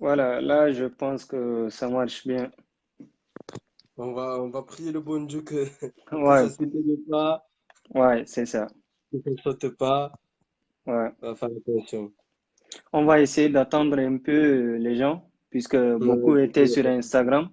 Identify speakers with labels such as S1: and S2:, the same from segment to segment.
S1: Voilà, là, je pense que ça marche bien.
S2: On va prier le bon Dieu que, que ça
S1: Ouais,
S2: ne s'éteigne pas,
S1: ouais, c'est ça.
S2: que ça ne saute pas.
S1: Ouais.
S2: On va faire attention.
S1: On va essayer d'attendre un peu les gens, puisque
S2: Ouais,
S1: beaucoup étaient sur Instagram.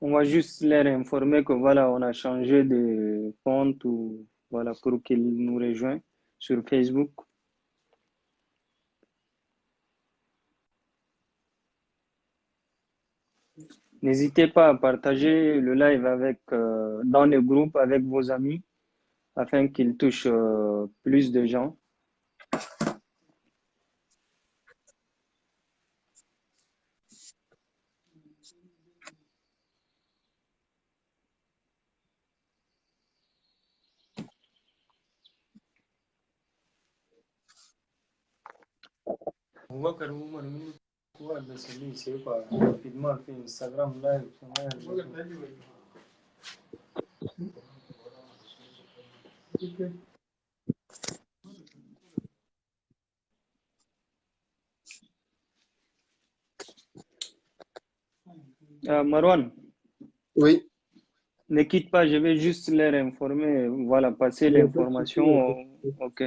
S1: On va juste leur informer que voilà, on a changé de compte ou voilà, pour qu'ils nous rejoignent sur Facebook. N'hésitez pas à partager le live avec, dans les groupes avec vos amis afin qu'il touche plus de gens. On voit que quoi de celui, c'est quoi, rapidement fait Instagram live. Marwan,
S2: Oui,
S1: ne quitte pas, je vais juste leur informer, voilà, passer
S2: il n'y a pas de souci, il y a pas de
S1: l'information.
S2: souci.
S1: Ok.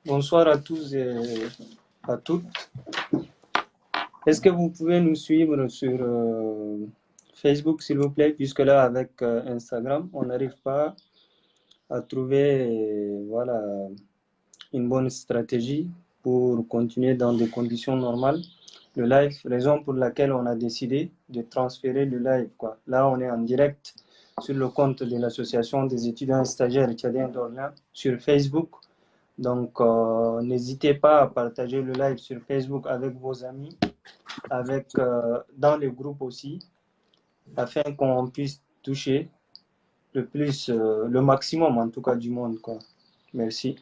S1: Bonsoir à tous et à toutes. Est-ce que vous pouvez nous suivre sur Facebook, s'il vous plaît, puisque là, avec Instagram, on n'arrive pas à trouver voilà, une bonne stratégie pour continuer dans des conditions normales le live, raison pour laquelle on a décidé de transférer le live, quoi. Là, on est en direct sur le compte de l'association des étudiants et stagiaires tchadiens d'Orléans sur Facebook. Donc, n'hésitez pas à partager le live sur Facebook avec vos amis, avec, dans les groupes aussi, afin qu'on puisse toucher le plus, le maximum en tout cas du monde, quoi. Merci.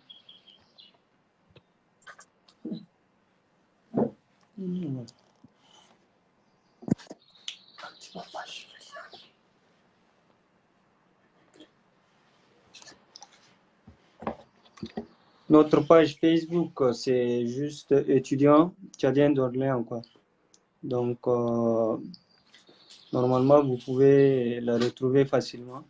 S1: Notre page Facebook, c'est juste étudiants tchadiens d'Orléans, quoi. Donc, normalement, vous pouvez la retrouver facilement.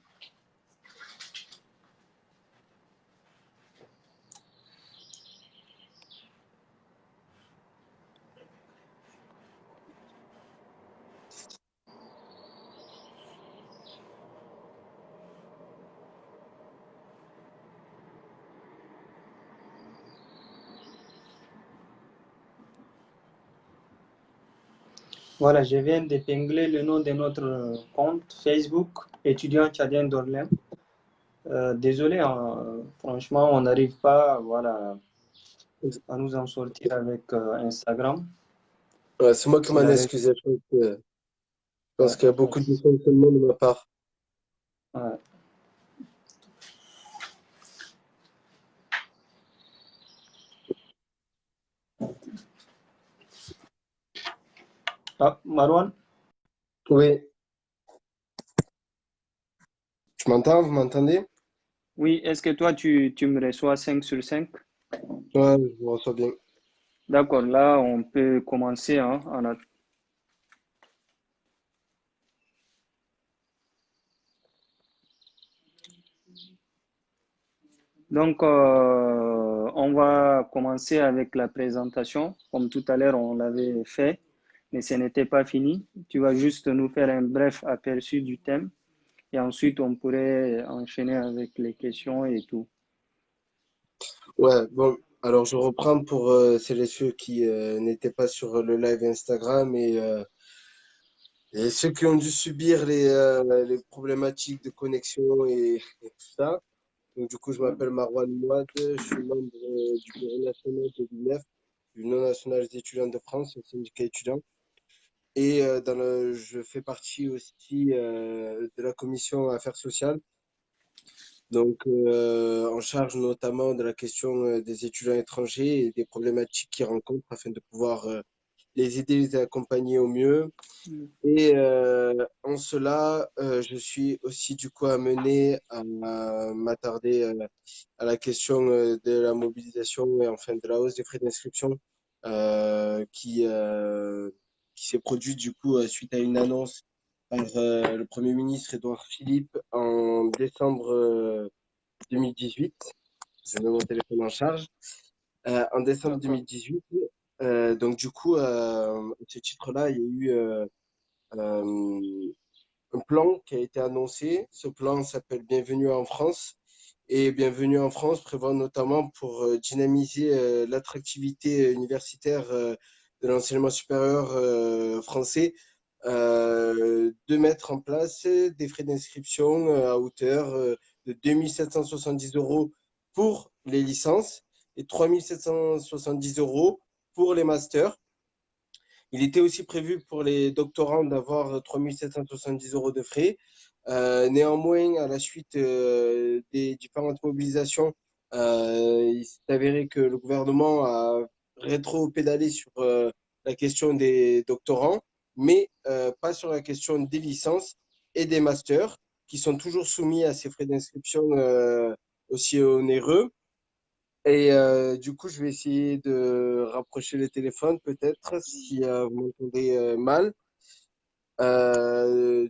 S1: Voilà, je viens d'épingler le nom de notre compte Facebook, étudiants tchadiens d'Orléans. Désolé, hein, franchement, on n'arrive pas, voilà, à nous en sortir avec Instagram.
S2: Ouais, c'est moi qui m'en
S1: La raison-
S2: excuse. Je pense
S1: ouais,
S2: qu'il y a beaucoup de dysfonctionnements de ma part.
S1: ouais. Ah, Marwan,
S2: Oui, tu m'entends? Vous m'entendez?
S1: oui, est-ce que toi, tu me reçois 5 sur 5?
S2: Ouais, je vous reçois bien.
S1: D'accord, là, on peut commencer, hein, donc, on va commencer avec la présentation. Comme tout à l'heure, on l'avait fait, mais ce n'était pas fini. Tu vas juste nous faire un bref aperçu du thème et ensuite, on pourrait enchaîner avec les questions et tout.
S2: Ouais, bon, alors je reprends pour celles et ceux qui n'étaient pas sur le live Instagram et ceux qui ont dû subir les problématiques de connexion et tout ça. Donc, du coup, je m'appelle Marwan Mouad, je suis membre du bureau national de l'UNEF, l'Union nationale des étudiants de France, le syndicat étudiant. Et je fais partie aussi de la commission affaires sociales, donc en charge notamment de la question des étudiants étrangers et des problématiques qu'ils rencontrent afin de pouvoir les aider, les accompagner au mieux. Et en cela, je suis aussi du coup amené à m'attarder à la question de la mobilisation et enfin de la hausse des frais d'inscription euh, qui, euh, qui s'est produite du coup suite à une annonce par le Premier ministre Édouard Philippe en décembre 2018. Je mets mon téléphone en charge. En décembre
S1: D'accord.
S2: 2018, donc du coup, à ce titre-là, il y a eu euh, un plan qui a été annoncé. Ce plan s'appelle Bienvenue en France. Et Bienvenue en France prévoit notamment pour dynamiser l'attractivité universitaire de l'enseignement supérieur français, de mettre en place des frais d'inscription à hauteur de 2770 euros pour les licences et 3770 euros pour les masters. Il était aussi prévu pour les doctorants d'avoir 3770 euros de frais. Néanmoins, à la suite des différentes mobilisations, il s'est avéré que le gouvernement a rétro-pédalé sur la question des doctorants, mais pas sur la question des licences et des masters, qui sont toujours soumis à ces frais d'inscription aussi onéreux. Et du coup, je vais essayer de rapprocher le téléphone, peut-être, si vous m'entendez mal.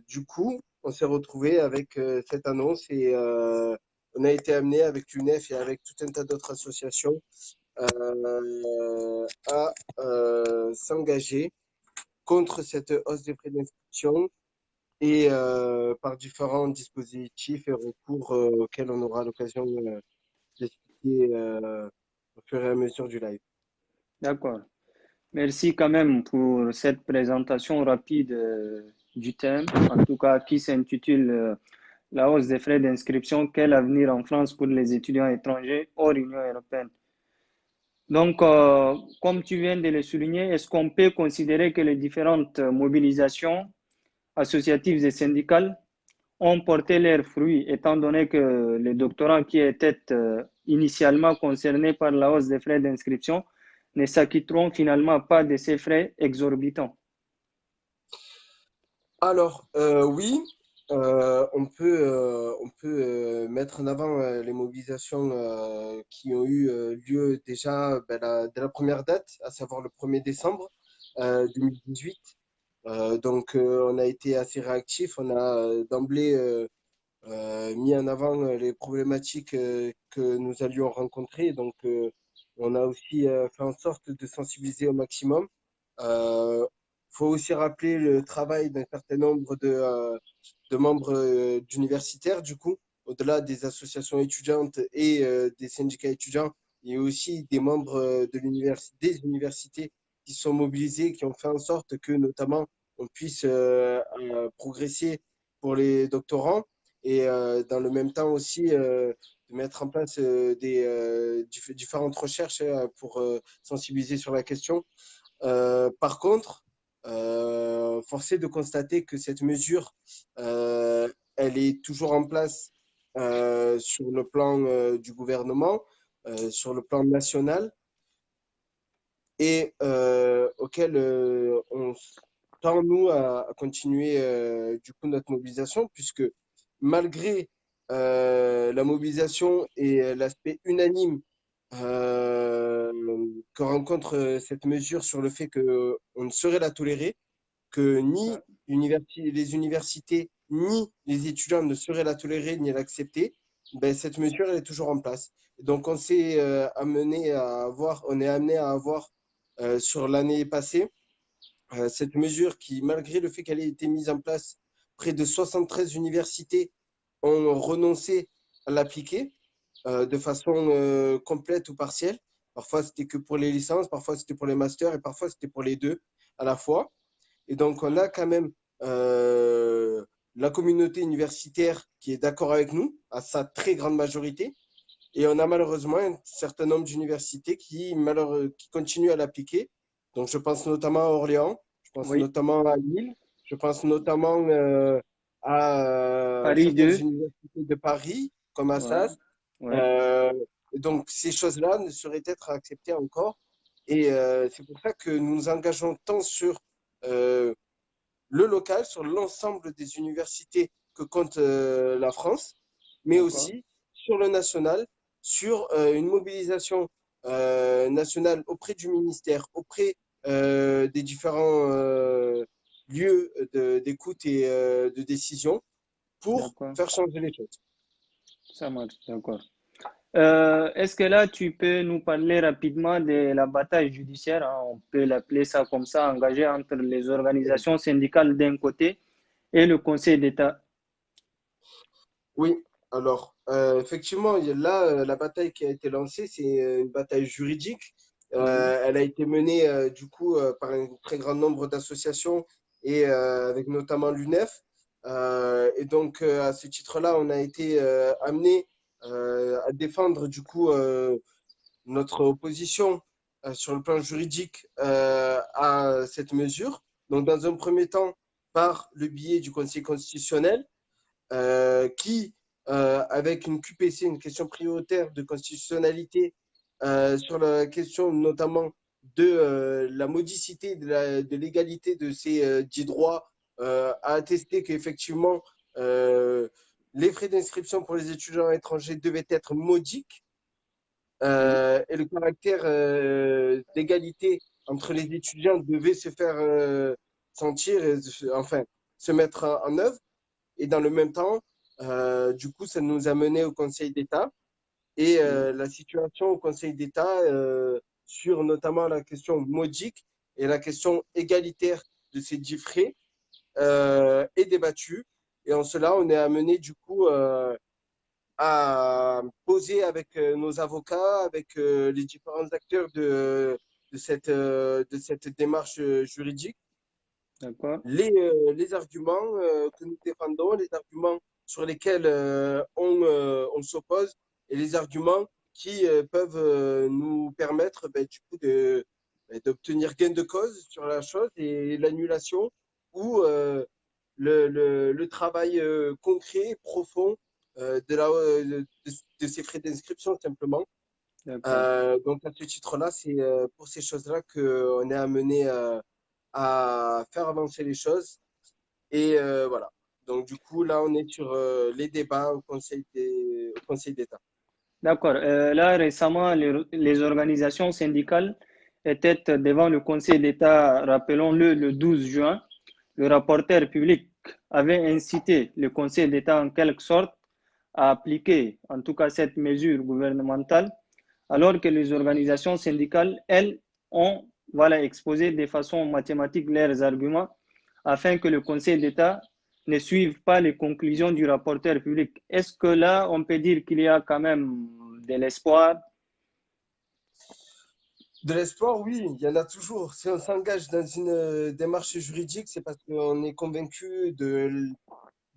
S2: Du coup, on s'est retrouvé avec cette annonce et on a été amené avec l'UNEF et avec tout un tas d'autres associations à s'engager contre cette hausse des frais d'inscription et par différents dispositifs et recours auxquels on aura l'occasion d'expliquer au fur et à mesure du live.
S1: D'accord. Merci quand même pour cette présentation rapide du thème, en tout cas qui s'intitule La hausse des frais d'inscription, quel avenir en France pour les étudiants étrangers hors Union européenne. Donc, comme tu viens de le souligner, est-ce qu'on peut considérer que les différentes mobilisations associatives et syndicales ont porté leurs fruits, étant donné que les doctorants qui étaient initialement concernés par la hausse des frais d'inscription ne s'acquitteront finalement pas de ces frais
S2: Alors, oui, on peut mettre en avant les mobilisations qui ont eu lieu déjà ben, dès la première date, à savoir le 1er décembre 2018. Donc, on a été assez réactifs. On a d'emblée mis en avant les problématiques que nous allions rencontrer. Donc, on a aussi fait en sorte de sensibiliser au maximum. Il faut aussi rappeler le travail d'un certain nombre de membres d'universitaires, du coup, au-delà des associations étudiantes et des syndicats étudiants, il y a aussi des membres des universités qui sont mobilisés, qui ont fait en sorte que, notamment, on puisse progresser pour les doctorants et dans le même temps aussi de mettre en place différentes recherches pour sensibiliser sur la question. Par contre, force est de constater que cette mesure, elle est toujours en place sur le plan du gouvernement, sur le plan national, et auquel on tend, nous, à continuer du coup notre mobilisation, puisque malgré la mobilisation et l'aspect unanime euh, que rencontre cette mesure sur le fait qu'on ne saurait la tolérer, que ni les universités ni les étudiants ne sauraient la tolérer ni l'accepter, ben, cette mesure elle est toujours en place. Donc on est amené à avoir sur l'année passée cette mesure qui, malgré le fait qu'elle ait été mise en place, près de 73 universités ont renoncé à l'appliquer. de façon complète ou partielle. Parfois, c'était que pour les licences, parfois, c'était pour les masters et parfois, c'était pour les deux à la fois. Et donc, on a quand même euh, la communauté universitaire qui est d'accord avec nous, à sa très grande majorité. Et on a malheureusement un certain nombre d'universités qui continuent à l'appliquer. Donc, je pense notamment à Orléans, je pense
S1: Oui,
S2: notamment à Lille, je pense notamment à
S1: Paris
S2: certaines
S1: 2.
S2: universités de Paris, comme
S1: Ouais,
S2: Assas.
S1: ouais,
S2: Euh, donc, ces choses-là ne sauraient être acceptées encore. Et c'est pour ça que nous nous engageons tant sur euh, le local, sur l'ensemble des universités que compte la France, mais
S1: d'accord.
S2: aussi sur le national, sur une mobilisation nationale auprès du ministère, auprès des différents lieux d'écoute et de décision pour
S1: D'accord,
S2: faire changer les choses.
S1: ça marche, d'accord. Est-ce que là, tu peux nous parler rapidement de la bataille judiciaire, hein, on peut l'appeler ça comme ça, engagée entre les organisations syndicales d'un côté et le Conseil d'État?
S2: Oui, alors effectivement, là, la bataille qui a été lancée, c'est une bataille juridique.
S1: Mhm.
S2: Elle a été menée du coup par un très grand nombre d'associations et avec notamment l'UNEF. Et donc à ce titre-là, on a été amené à défendre du coup notre opposition sur le plan juridique à cette mesure. Donc dans un premier temps, par le biais du Conseil constitutionnel qui, avec une QPC, une question prioritaire de constitutionnalité, sur la question notamment de la modicité, de l'égalité de ces dix droits, a attesté qu'effectivement, les frais d'inscription pour les étudiants étrangers devaient être modiques
S1: Oui,
S2: et le caractère d'égalité entre les étudiants devait se faire sentir, et, enfin, se mettre en œuvre. Et dans le même temps, du coup, ça nous a mené au Conseil d'État. Et
S1: oui,
S2: la situation au Conseil d'État sur notamment la question modique et la question égalitaire de ces dix frais est débattue. Et en cela, on est amené du coup à poser avec nos avocats, avec les différents acteurs de cette démarche juridique
S1: d'accord.
S2: les arguments que nous défendons, les arguments sur lesquels on s'oppose et les arguments qui peuvent nous permettre du coup d'obtenir gain de cause sur la chose et l'annulation ou le travail concret, profond de ces frais d'inscription simplement.
S1: D'accord.
S2: Donc à ce titre-là, c'est pour ces choses-là qu'on est amené à faire avancer les choses et voilà. Donc, du coup, là, on est sur les débats au Conseil d'État.
S1: D'accord. Là, récemment, les organisations syndicales étaient devant le Conseil d'État, rappelons-le, le 12 juin. Le rapporteur public avait incité le Conseil d'État en quelque sorte à appliquer, en tout cas, cette mesure gouvernementale, alors que les organisations syndicales, elles, ont voilà, exposé de façon mathématique leurs arguments afin que le Conseil d'État ne suivent pas les conclusions du rapporteur public. Est-ce que là, on peut dire qu'il y a quand même de l'espoir?
S2: De l'espoir, oui, il y en a toujours. Si on s'engage dans une démarche juridique, c'est parce qu'on est convaincu de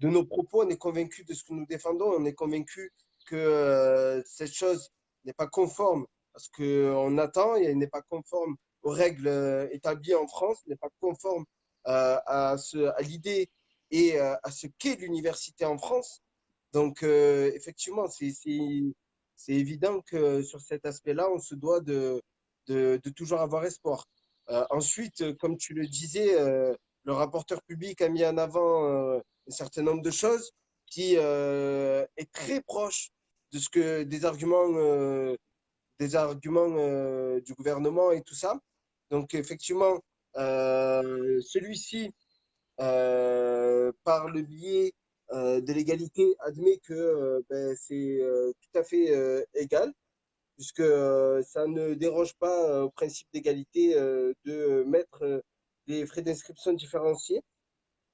S2: nos propos, on est convaincu de ce que nous défendons, on est convaincu que cette chose n'est pas conforme à ce qu'on attend et elle n'est pas conforme aux règles établies en France, n'est pas conforme à l'idée et à ce qu'est l'université en France. Donc, effectivement, c'est évident que sur cet aspect-là, on se doit de toujours avoir espoir. Ensuite, comme tu le disais, le rapporteur public a mis en avant un certain nombre de choses qui est très proche de ce que des arguments du gouvernement et tout ça. Donc, effectivement, celui-ci par le biais de l'égalité, admet que ben, c'est tout à fait égal, puisque ça ne déroge pas au principe d'égalité de mettre des frais d'inscription différenciés,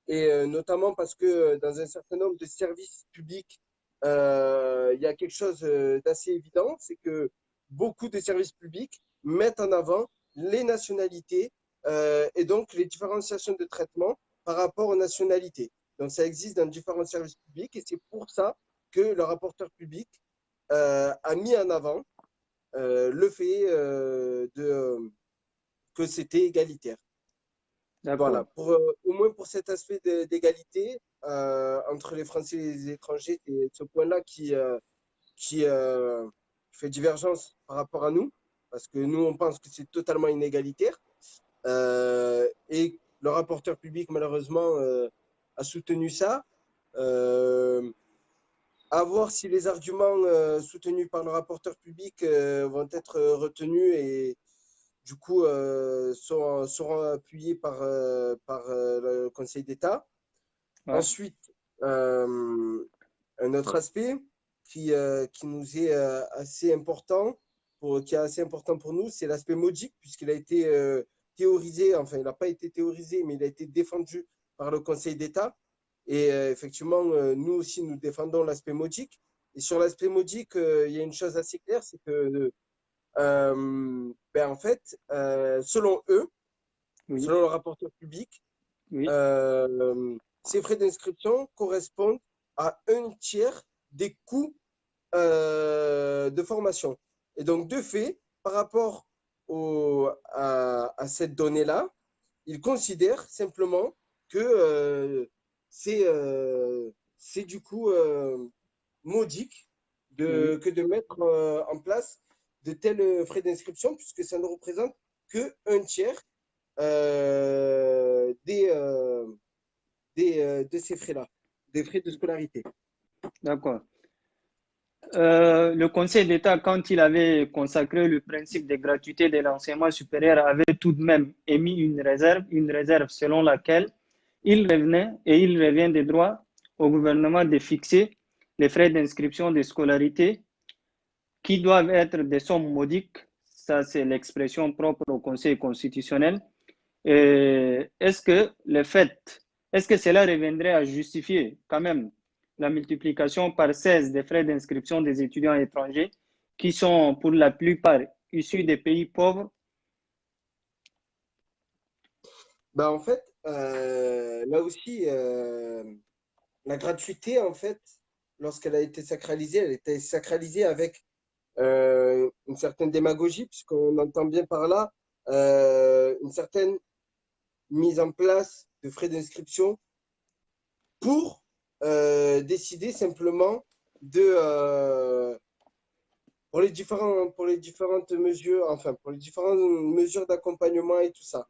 S2: et notamment parce que dans un certain nombre de services publics il y a quelque chose d'assez évident, c'est que beaucoup de services publics mettent en avant les nationalités et donc les différenciations de traitement par rapport aux nationalités. Donc ça existe dans différents services publics et c'est pour ça que le rapporteur public a mis en avant le fait que c'était égalitaire. Voilà,
S1: D'accord.
S2: au moins pour cet aspect d'égalité entre les Français et les étrangers, c'est ce point-là qui fait divergence par rapport à nous, parce que nous, on pense que c'est totalement inégalitaire. Et le rapporteur public, malheureusement, a soutenu ça. Euh, à voir si les arguments soutenus par le rapporteur public vont être retenus et du coup seront appuyés par le Conseil d'État.
S1: Ouais.
S2: Ensuite, un autre aspect qui nous est assez important, qui est assez important pour nous, c'est l'aspect modique, puisqu'il a été théorisé, enfin, il n'a pas été théorisé, mais il a été défendu par le Conseil d'État. Et effectivement, nous aussi, nous défendons l'aspect modique. Et sur l'aspect modique, il y a une chose assez claire, c'est que, en fait, selon eux,
S1: Oui.
S2: selon le rapporteur public,
S1: Oui.
S2: ces frais d'inscription correspondent à un tiers des coûts de formation. Et donc, de fait, par rapport à cette donnée-là, ils considèrent simplement que c'est du coup modique
S1: Oui.
S2: que de mettre en place de tels frais d'inscription, puisque ça ne représente que un tiers euh, des, euh, de ces frais-là, des frais de scolarité.
S1: D'accord. Le Conseil d'État, quand il avait consacré le principe de gratuité de l'enseignement supérieur, avait tout de même émis une réserve selon laquelle il revient de droit au gouvernement de fixer les frais d'inscription de scolarité qui doivent être des sommes modiques. Ça, c'est l'expression propre au Conseil constitutionnel. Et est-ce que cela reviendrait à justifier quand même la multiplication par 16 des frais d'inscription des étudiants étrangers qui sont pour la plupart issus des pays pauvres?
S2: En fait, là aussi, la gratuité, en fait, lorsqu'elle a été sacralisée, elle a été sacralisée avec une certaine démagogie, puisqu'on entend bien par là une certaine mise en place de frais d'inscription pour décider simplement de pour les différentes mesures, enfin pour les différentes mesures d'accompagnement et tout ça.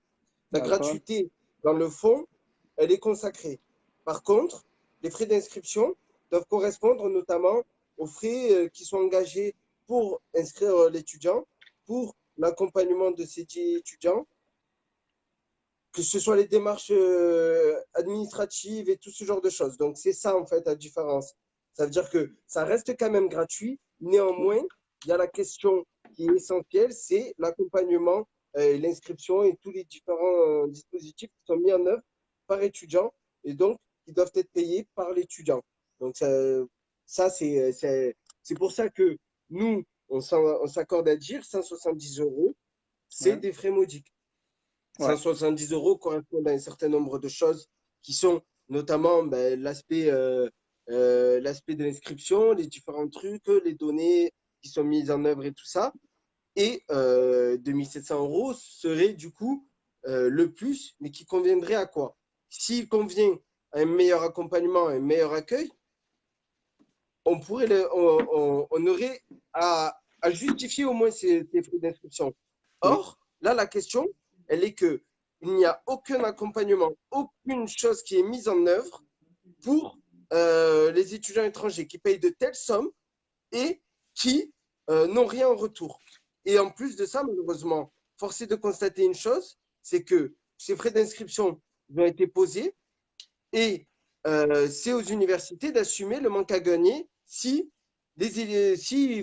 S2: La
S1: D'accord,
S2: gratuité, dans le fond, elle est consacrée. Par contre, les frais d'inscription doivent correspondre notamment aux frais qui sont engagés pour inscrire l'étudiant, pour l'accompagnement de ces étudiants, que ce soit les démarches administratives et tout ce genre de choses. Donc, c'est ça, en fait, la différence. Ça veut dire que ça reste quand même gratuit. Néanmoins, il y a la question qui est essentielle, c'est l'accompagnement, l'inscription et tous les différents dispositifs qui sont mis en œuvre par étudiant et donc qui doivent être payés par l'étudiant. Donc, ça c'est pour ça que nous, on s'accorde à dire 170 euros, c'est
S1: ouais,
S2: des frais modiques.
S1: ouais,
S2: 170 € correspondent à un certain nombre de choses qui sont notamment l'aspect de l'inscription, les différents trucs, les données qui sont mises en œuvre et tout ça. Et 2700 € serait du coup le plus, mais qui conviendrait à quoi? S'il convient à un meilleur accompagnement, un meilleur accueil, on aurait à justifier au moins ces frais d'inscription.
S1: oui,
S2: Or, là, la question, elle est que il n'y a aucun accompagnement, aucune chose qui est mise en œuvre pour les étudiants étrangers qui payent de telles sommes et qui n'ont rien en retour. Et en plus de ça, malheureusement, force est de constater une chose, c'est que ces frais d'inscription ont été posés et c'est aux universités d'assumer le manque à gagner s'ils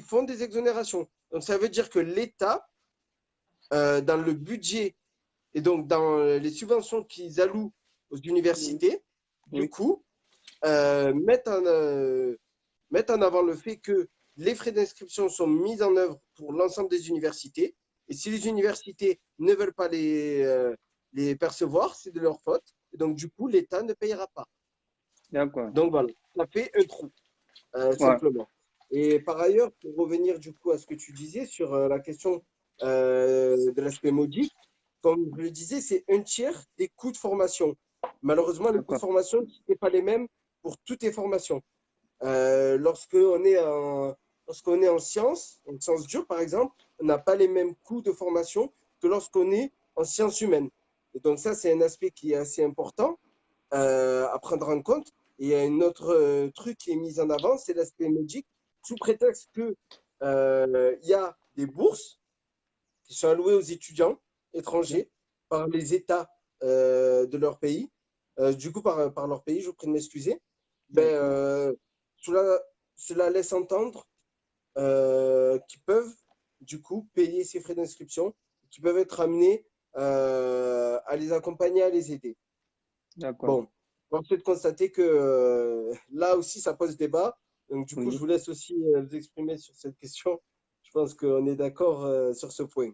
S2: font des exonérations. Donc, ça veut dire que l'État, dans le budget et donc dans les subventions qu'ils allouent aux
S1: oui,
S2: universités, du
S1: oui,
S2: coup, mettent mettre en avant le fait que les frais d'inscription sont mis en œuvre pour l'ensemble des universités. Et si les universités ne veulent pas les percevoir, c'est de leur faute. Et donc, du coup, l'État ne payera pas.
S1: D'accord.
S2: Donc, voilà, ça fait un trou,
S1: Ouais,
S2: simplement. Et par ailleurs, pour revenir du coup à ce que tu disais sur la question de l'aspect modique, comme je le disais, c'est un tiers des coûts de formation. Malheureusement, les coûts de
S1: d'accord.
S2: formation ne sont pas les mêmes pour toutes les formations. Lorsqu'on est en sciences dures, par exemple, on n'a pas les mêmes coûts de formation que lorsqu'on est en sciences humaines. Et donc ça, c'est un aspect qui est assez important à prendre en compte. Et il y a un autre truc qui est mis en avant, c'est l'aspect médic, sous prétexte que il y a des bourses qui sont allouées aux étudiants étrangers par les États de leur pays. Du coup, par leur pays, je vous prie de m'excuser. Ben,
S1: D'accord.
S2: cela, cela laisse entendre qu'ils peuvent, du coup, payer ces frais d'inscription, qui peuvent être amenés à les accompagner, à les aider.
S1: D'accord.
S2: Bon, force est de constater que là aussi, ça pose débat. Donc, du coup, je
S1: Oui.
S2: vous laisse aussi vous exprimer sur cette question. Je pense qu'on est d'accord sur ce point.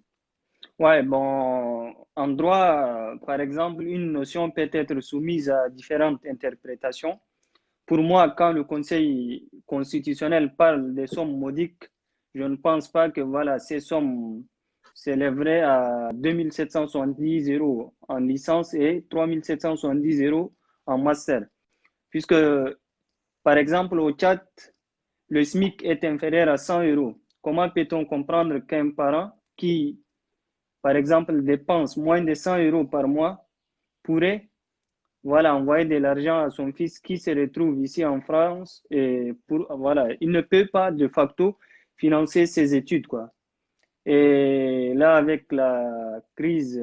S1: Ouais, bon, en droit, par exemple, une notion peut être soumise à différentes interprétations. Pour moi, quand le Conseil constitutionnel parle des sommes modiques, je ne pense pas que voilà, ces sommes s'élèveraient à 2 770 € en licence et 3 770 € en master. Puisque, par exemple, au Tchad, le SMIC est inférieur à 100 €. Comment peut-on comprendre qu'un parent qui, par exemple, dépense moins de 100 € par mois pourrait voilà, envoyer de l'argent à son fils qui se retrouve ici en France et voilà, il ne peut pas de facto financer ses études, quoi. Et là, avec la crise,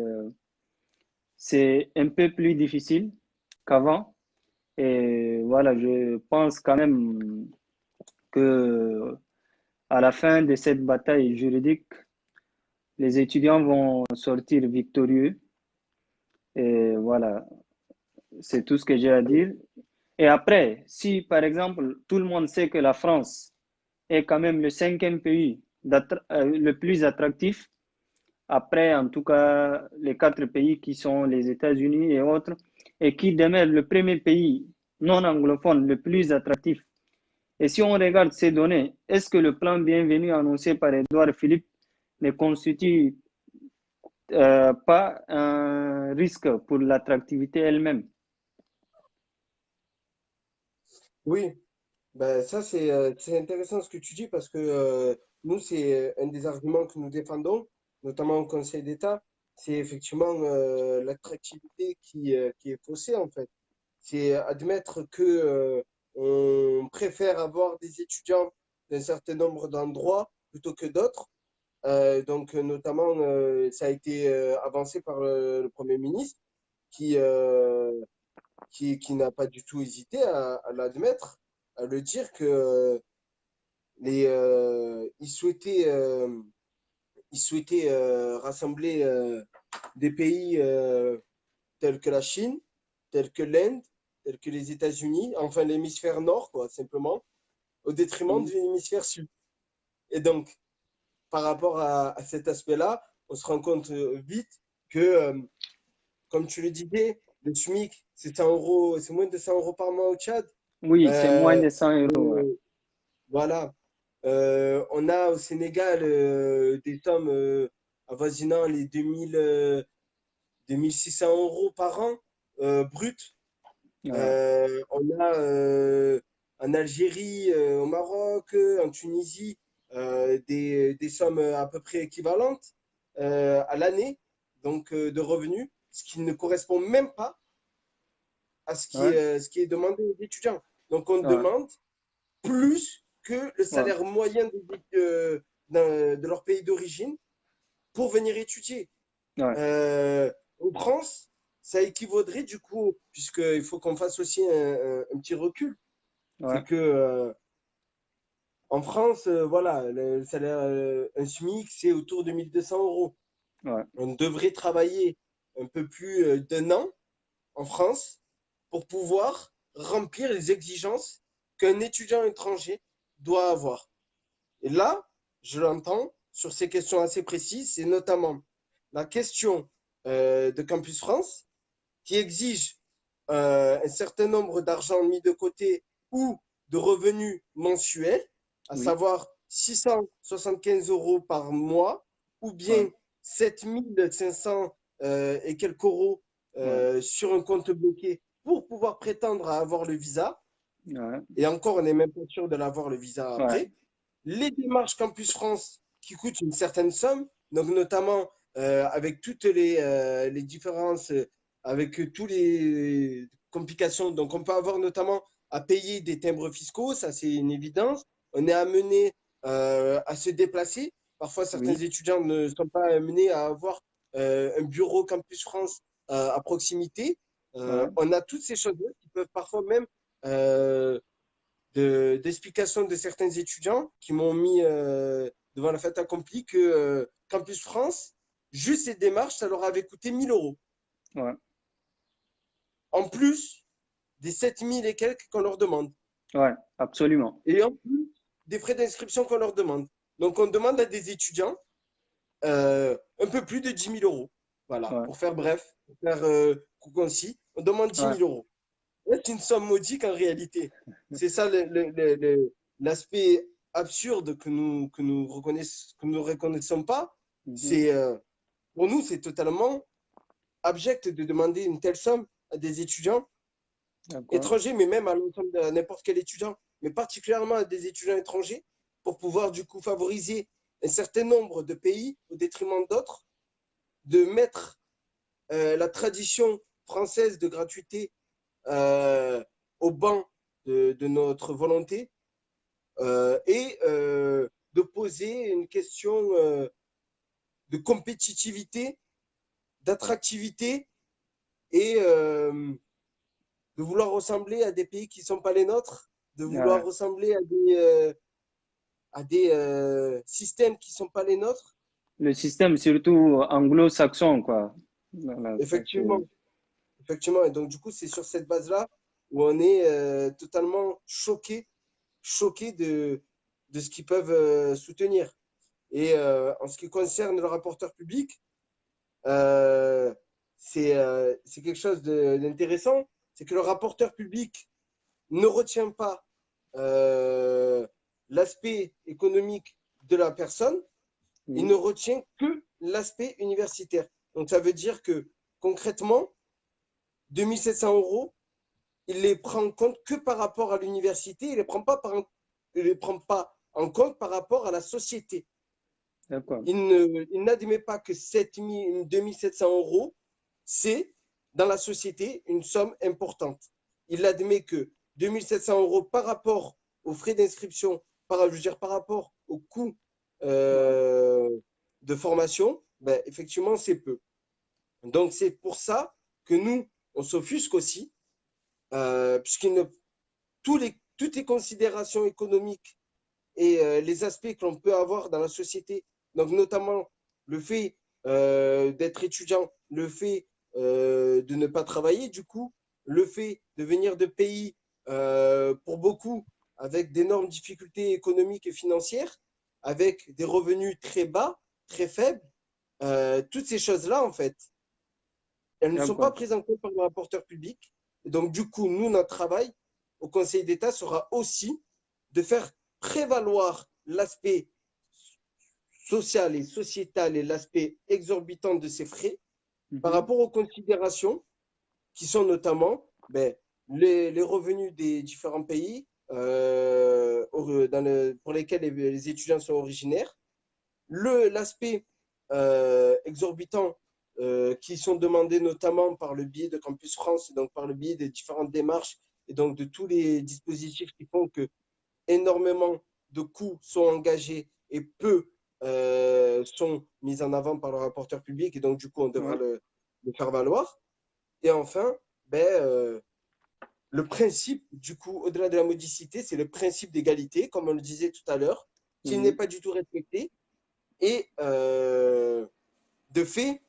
S1: c'est un peu plus difficile qu'avant. Et voilà, je pense quand même que à la fin de cette bataille juridique, les étudiants vont sortir victorieux. Et voilà, c'est tout ce que j'ai à dire. Et après, si par exemple tout le monde sait que la France est quand même le cinquième pays le plus attractif, après en tout cas les quatre pays qui sont les États-Unis et autres, et qui demeure le premier pays non anglophone le plus attractif. Et si on regarde ces données, est-ce que le plan bienvenu annoncé par Edouard Philippe ne constitue pas un risque pour l'attractivité elle-même?
S2: Oui, ben, ça, c'est intéressant ce que tu dis parce que nous, c'est un des arguments que nous défendons, notamment au Conseil d'État, c'est effectivement l'attractivité qui est faussée en fait. C'est admettre que on préfère avoir des étudiants d'un certain nombre d'endroits plutôt que d'autres. Donc, notamment, ça a été avancé par le Premier ministre qui, euh, qui n'a pas du tout hésité à l'admettre, à le dire que il souhaitait rassembler des pays tels que la Chine, tels que l'Inde, tels que les États-Unis, enfin l'hémisphère nord, quoi, simplement, au détriment de
S1: Oui,
S2: l'hémisphère sud. Et donc, par rapport à cet aspect-là, on se rend compte vite que, comme tu le disais, le SMIC, c'est 100 euros, c'est moins de 100 euros par mois au Tchad.
S1: oui, c'est moins
S2: Euh,
S1: de 100 €. Ouais.
S2: le- voilà. On a au Sénégal des sommes avoisinant les 2 600 € par an brut.
S1: Ouais.
S2: On a en Algérie, au Maroc, en Tunisie, des sommes à peu près équivalentes à l'année, donc de revenus, ce qui ne correspond même pas à
S1: Ouais.
S2: ce qui est demandé aux étudiants. Donc on
S1: Ouais.
S2: demande plus que le
S1: Ouais.
S2: salaire moyen de leur pays d'origine pour venir étudier.
S1: Ouais.
S2: En France, ça équivaudrait du coup, puisqu'il faut qu'on fasse aussi un petit recul, c'est
S1: Ouais.
S2: que en France, voilà, le salaire, un SMIC, c'est autour de 1 200 €.
S1: Ouais.
S2: On devrait travailler un peu plus d'1 an en France pour pouvoir remplir les exigences qu'un étudiant étranger. doit avoir. Et là, je l'entends sur ces questions assez précises, c'est notamment la question de Campus France qui exige un certain nombre d'argent mis de côté ou de revenus mensuels, à
S1: Oui,
S2: savoir 675 euros par mois ou
S1: ouais,
S2: bien 7500 et quelques euros
S1: ouais,
S2: sur un compte bloqué pour pouvoir prétendre à avoir le visa.
S1: ouais,
S2: Et encore, on n'est même pas sûr de l'avoir le visa
S1: ouais,
S2: après. Les démarches Campus France qui coûtent une certaine somme, donc notamment avec toutes les différences, avec toutes les complications. Donc on peut avoir notamment à payer des timbres fiscaux, ça c'est une évidence. On est amené à se déplacer. Parfois, certains
S1: oui,
S2: étudiants ne sont pas amenés à avoir un bureau Campus France à proximité.
S1: ouais,
S2: On a toutes ces choses-là qui peuvent parfois même d'explications de certains étudiants qui m'ont mis devant la fait accomplie que Campus France, juste ces démarches, ça leur avait coûté 1000 euros.
S1: ouais,
S2: En plus des 7000 et quelques qu'on leur demande.
S1: ouais, absolument.
S2: Et en plus des frais d'inscription qu'on leur demande. Donc on demande à des étudiants un peu plus de 10 000 euros. Voilà,
S1: Ouais,
S2: pour faire bref, pour faire concis, on demande 10
S1: ouais,
S2: 000 euros. C'est une somme modique en réalité. C'est ça l'aspect absurde que nous reconnaissons pas.
S1: mhm,
S2: C'est pour nous, c'est totalement abject de demander une telle somme à des étudiants
S1: d'accord.
S2: étrangers, mais même à l'ensemble de n'importe quel étudiant, mais particulièrement à des étudiants étrangers, pour pouvoir du coup favoriser un certain nombre de pays au détriment d'autres, de mettre la tradition française de gratuité euh, au banc de notre volonté et de poser une question de compétitivité, d'attractivité et de vouloir ressembler à des pays qui ne sont pas les nôtres, de vouloir
S1: Ouais.
S2: ressembler à des systèmes qui ne sont pas les nôtres.
S1: Le système surtout anglo-saxon, quoi. Voilà, ça
S2: Effectivement,
S1: c'est.
S2: effectivement. Et donc, du coup, c'est sur cette base-là où on est totalement choqué de ce qu'ils peuvent soutenir. Et en ce qui concerne le rapporteur public, euh, c'est quelque chose d'intéressant. C'est que le rapporteur public ne retient pas euh, l'aspect économique de la personne, il ne
S1: Oui,
S2: retient que l'aspect universitaire. Donc ça veut dire que concrètement, 2700 euros, il les prend en compte que par rapport à l'université, il les prend pas en compte par rapport à la société.
S1: d'accord.
S2: Il n'admet pas que 2700 euros, c'est dans la société une somme importante. Il admet que 2700 euros par rapport aux frais d'inscription, je veux dire, par rapport au coût
S1: Ouais,
S2: euh, de formation, ben, effectivement, c'est peu. Donc, c'est pour ça que nous, on s'offusque aussi, puisqu'il ne, toutes les considérations économiques et les aspects que l'on peut avoir dans la société, donc notamment le fait d'être étudiant, le fait de ne pas travailler, du coup, le fait de venir de pays, pour beaucoup, avec d'énormes difficultés économiques et financières, avec des revenus très bas, très faibles, toutes ces choses-là, en fait, elles ne sont pas
S1: d'accord.
S2: prises en compte par le rapporteur public. Et donc, du coup, nous, notre travail au Conseil d'État sera aussi de faire prévaloir l'aspect social et sociétal et l'aspect exorbitant de ces frais par
S1: Mhm.
S2: rapport aux considérations qui sont notamment ben, les revenus des différents pays pour lesquels les étudiants sont originaires, l'aspect exorbitant qui sont demandés notamment par le biais de Campus France, et donc par le biais des différentes démarches et donc de tous les dispositifs qui font que énormément de coûts sont engagés et peu sont mis en avant par le rapporteur public et donc du coup on devra
S1: Ouais.
S2: le faire valoir. Et enfin, ben, le principe, du coup, au-delà de la modicité, c'est le principe d'égalité, comme on le disait tout à l'heure, qui n'est
S1: Oui.
S2: pas du tout respecté. Et de fait,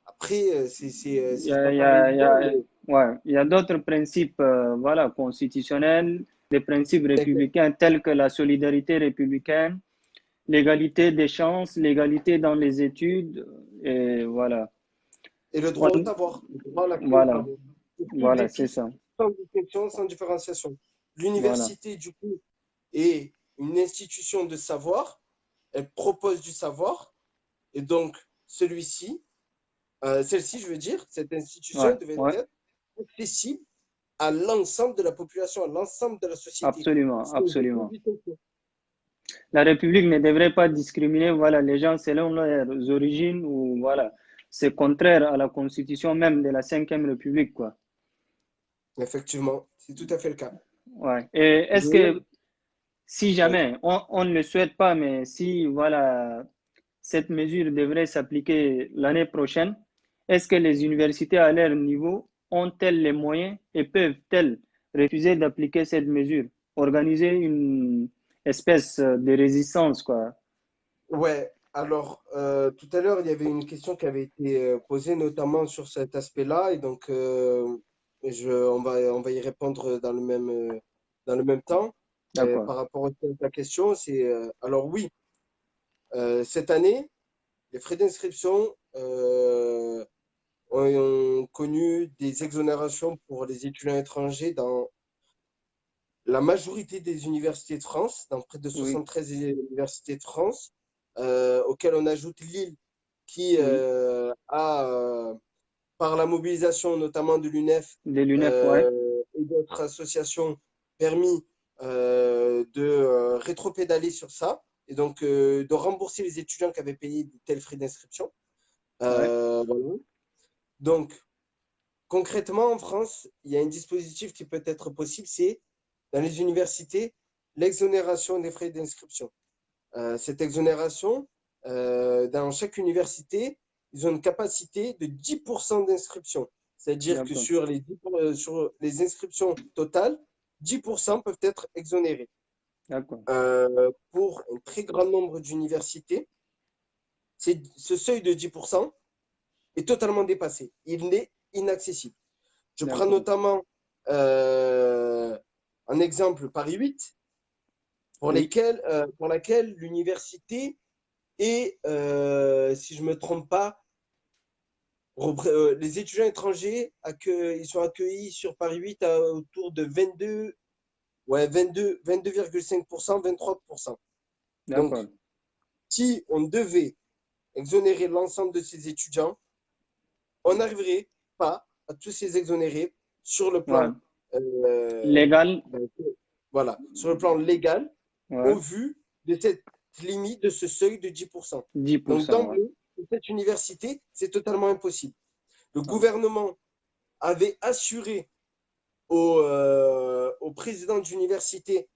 S2: après,
S1: Il y
S2: c'est
S1: a,
S2: pas
S1: il y
S2: pareil,
S1: a- il y
S2: mais
S1: a- ouais, il y a d'autres principes voilà, constitutionnels des principes républicains tels que la solidarité républicaine, l'égalité des chances, l'égalité dans les études, et voilà.
S2: Et le droit au
S1: On-
S2: savoir, le droit à l'accès au
S1: voilà,
S2: savoir. Et toutes
S1: voilà,
S2: et
S1: c'est
S2: tous,
S1: ça.
S2: sans distinction, sans différenciation.
S1: Voilà,
S2: L'université, du coup, est une institution de savoir. Elle propose du savoir. Et donc, celle-ci, je veux dire, cette
S1: ouais,
S2: institution devait
S1: ouais,
S2: être accessible à l'ensemble de la population, à l'ensemble de la société.
S1: absolument,
S2: Sans aucune
S1: absolument.
S2: distinction.
S1: La République ne devrait pas discriminer, voilà, les gens selon leurs origines ou voilà. C'est contraire à la constitution même de la Cinquième République, quoi.
S2: Effectivement, c'est tout à fait le cas.
S1: Ouais. Et est-ce
S2: D'ailleurs,
S1: que si
S2: ouais.
S1: jamais, on ne le souhaite pas, mais si voilà, cette mesure devrait s'appliquer l'année prochaine, est-ce que les universités à leur niveau ont-elles les moyens et peuvent-elles refuser d'appliquer cette mesure, organiser une espèce de résistance, quoi?
S2: Ouais, alors tout à l'heure, il y avait une question qui avait été posée notamment sur cet aspect-là, et donc on va y répondre dans le même temps.
S1: D'accord.
S2: Par rapport à ta question, alors oui, cette année, les frais d'inscription ont connu des exonérations pour les étudiants étrangers dans la majorité des universités de France, dans près de
S1: Oui,
S2: 73 universités de France, auxquelles on ajoute Lille, qui
S1: oui.
S2: par la mobilisation notamment de l'UNEF
S1: Des lunettes, ouais.
S2: et d'autres associations, permis de rétropédaler sur ça et donc de rembourser les étudiants qui avaient payé de tels frais d'inscription.
S1: Ouais.
S2: Voilà. Donc, concrètement, en France, il y a un dispositif qui peut être possible, c'est dans les universités, l'exonération des frais d'inscription. Cette exonération, dans chaque université, ils ont une capacité de 10% d'inscription. C'est-à-dire que
S1: D'accord.
S2: sur les inscriptions totales, 10% peuvent être exonérés.
S1: D'accord.
S2: Pour un très grand nombre d'universités, ce seuil de 10% est totalement dépassé. Il est inaccessible. Je prends
S1: D'accord.
S2: notamment euh, un exemple Paris 8,
S1: Oui.
S2: pour laquelle l'université est, si je ne me trompe pas, les étudiants étrangers, ils sont accueillis sur Paris 8 à autour de 22, ouais, 22,5%, 23%. Donc,
S1: D'accord.
S2: si on devait exonérer l'ensemble de ces étudiants, on n'arriverait pas à tous les exonérer sur le
S1: Ouais.
S2: plan, euh,
S1: Légal.
S2: ben, voilà, sur le plan légal, au
S1: Ouais.
S2: vu de cette limite, de ce seuil de 10%.
S1: dix pour
S2: Donc,
S1: cent Ouais.
S2: d'emblée, pour cette université, c'est totalement impossible. Le
S1: Ouais.
S2: gouvernement avait assuré au président d'université,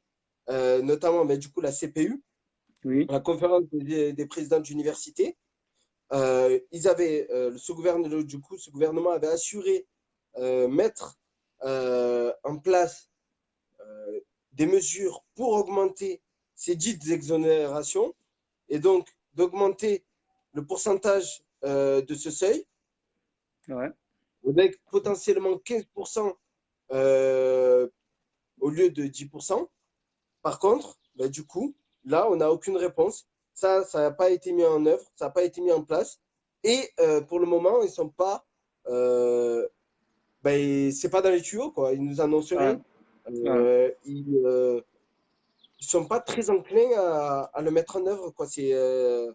S2: notamment ben, du coup la CPU,
S1: Oui.
S2: la conférence des présidents d'université, ce gouvernement avait assuré mettre en place des mesures pour augmenter ces dites exonérations et donc d'augmenter le pourcentage de ce seuil
S1: Ouais.
S2: avec potentiellement 15% euh, au lieu de 10%. Par contre, bah, du coup, là, on n'a aucune réponse. Ça n'a pas été mis en œuvre, ça n'a pas été mis en place. Et pour le moment, ils sont pas, c'est pas dans les tuyaux, quoi. Ils nous annoncent
S1: Ouais.
S2: rien.
S1: Ouais.
S2: Ils sont pas très enclins à le mettre en œuvre, quoi, ce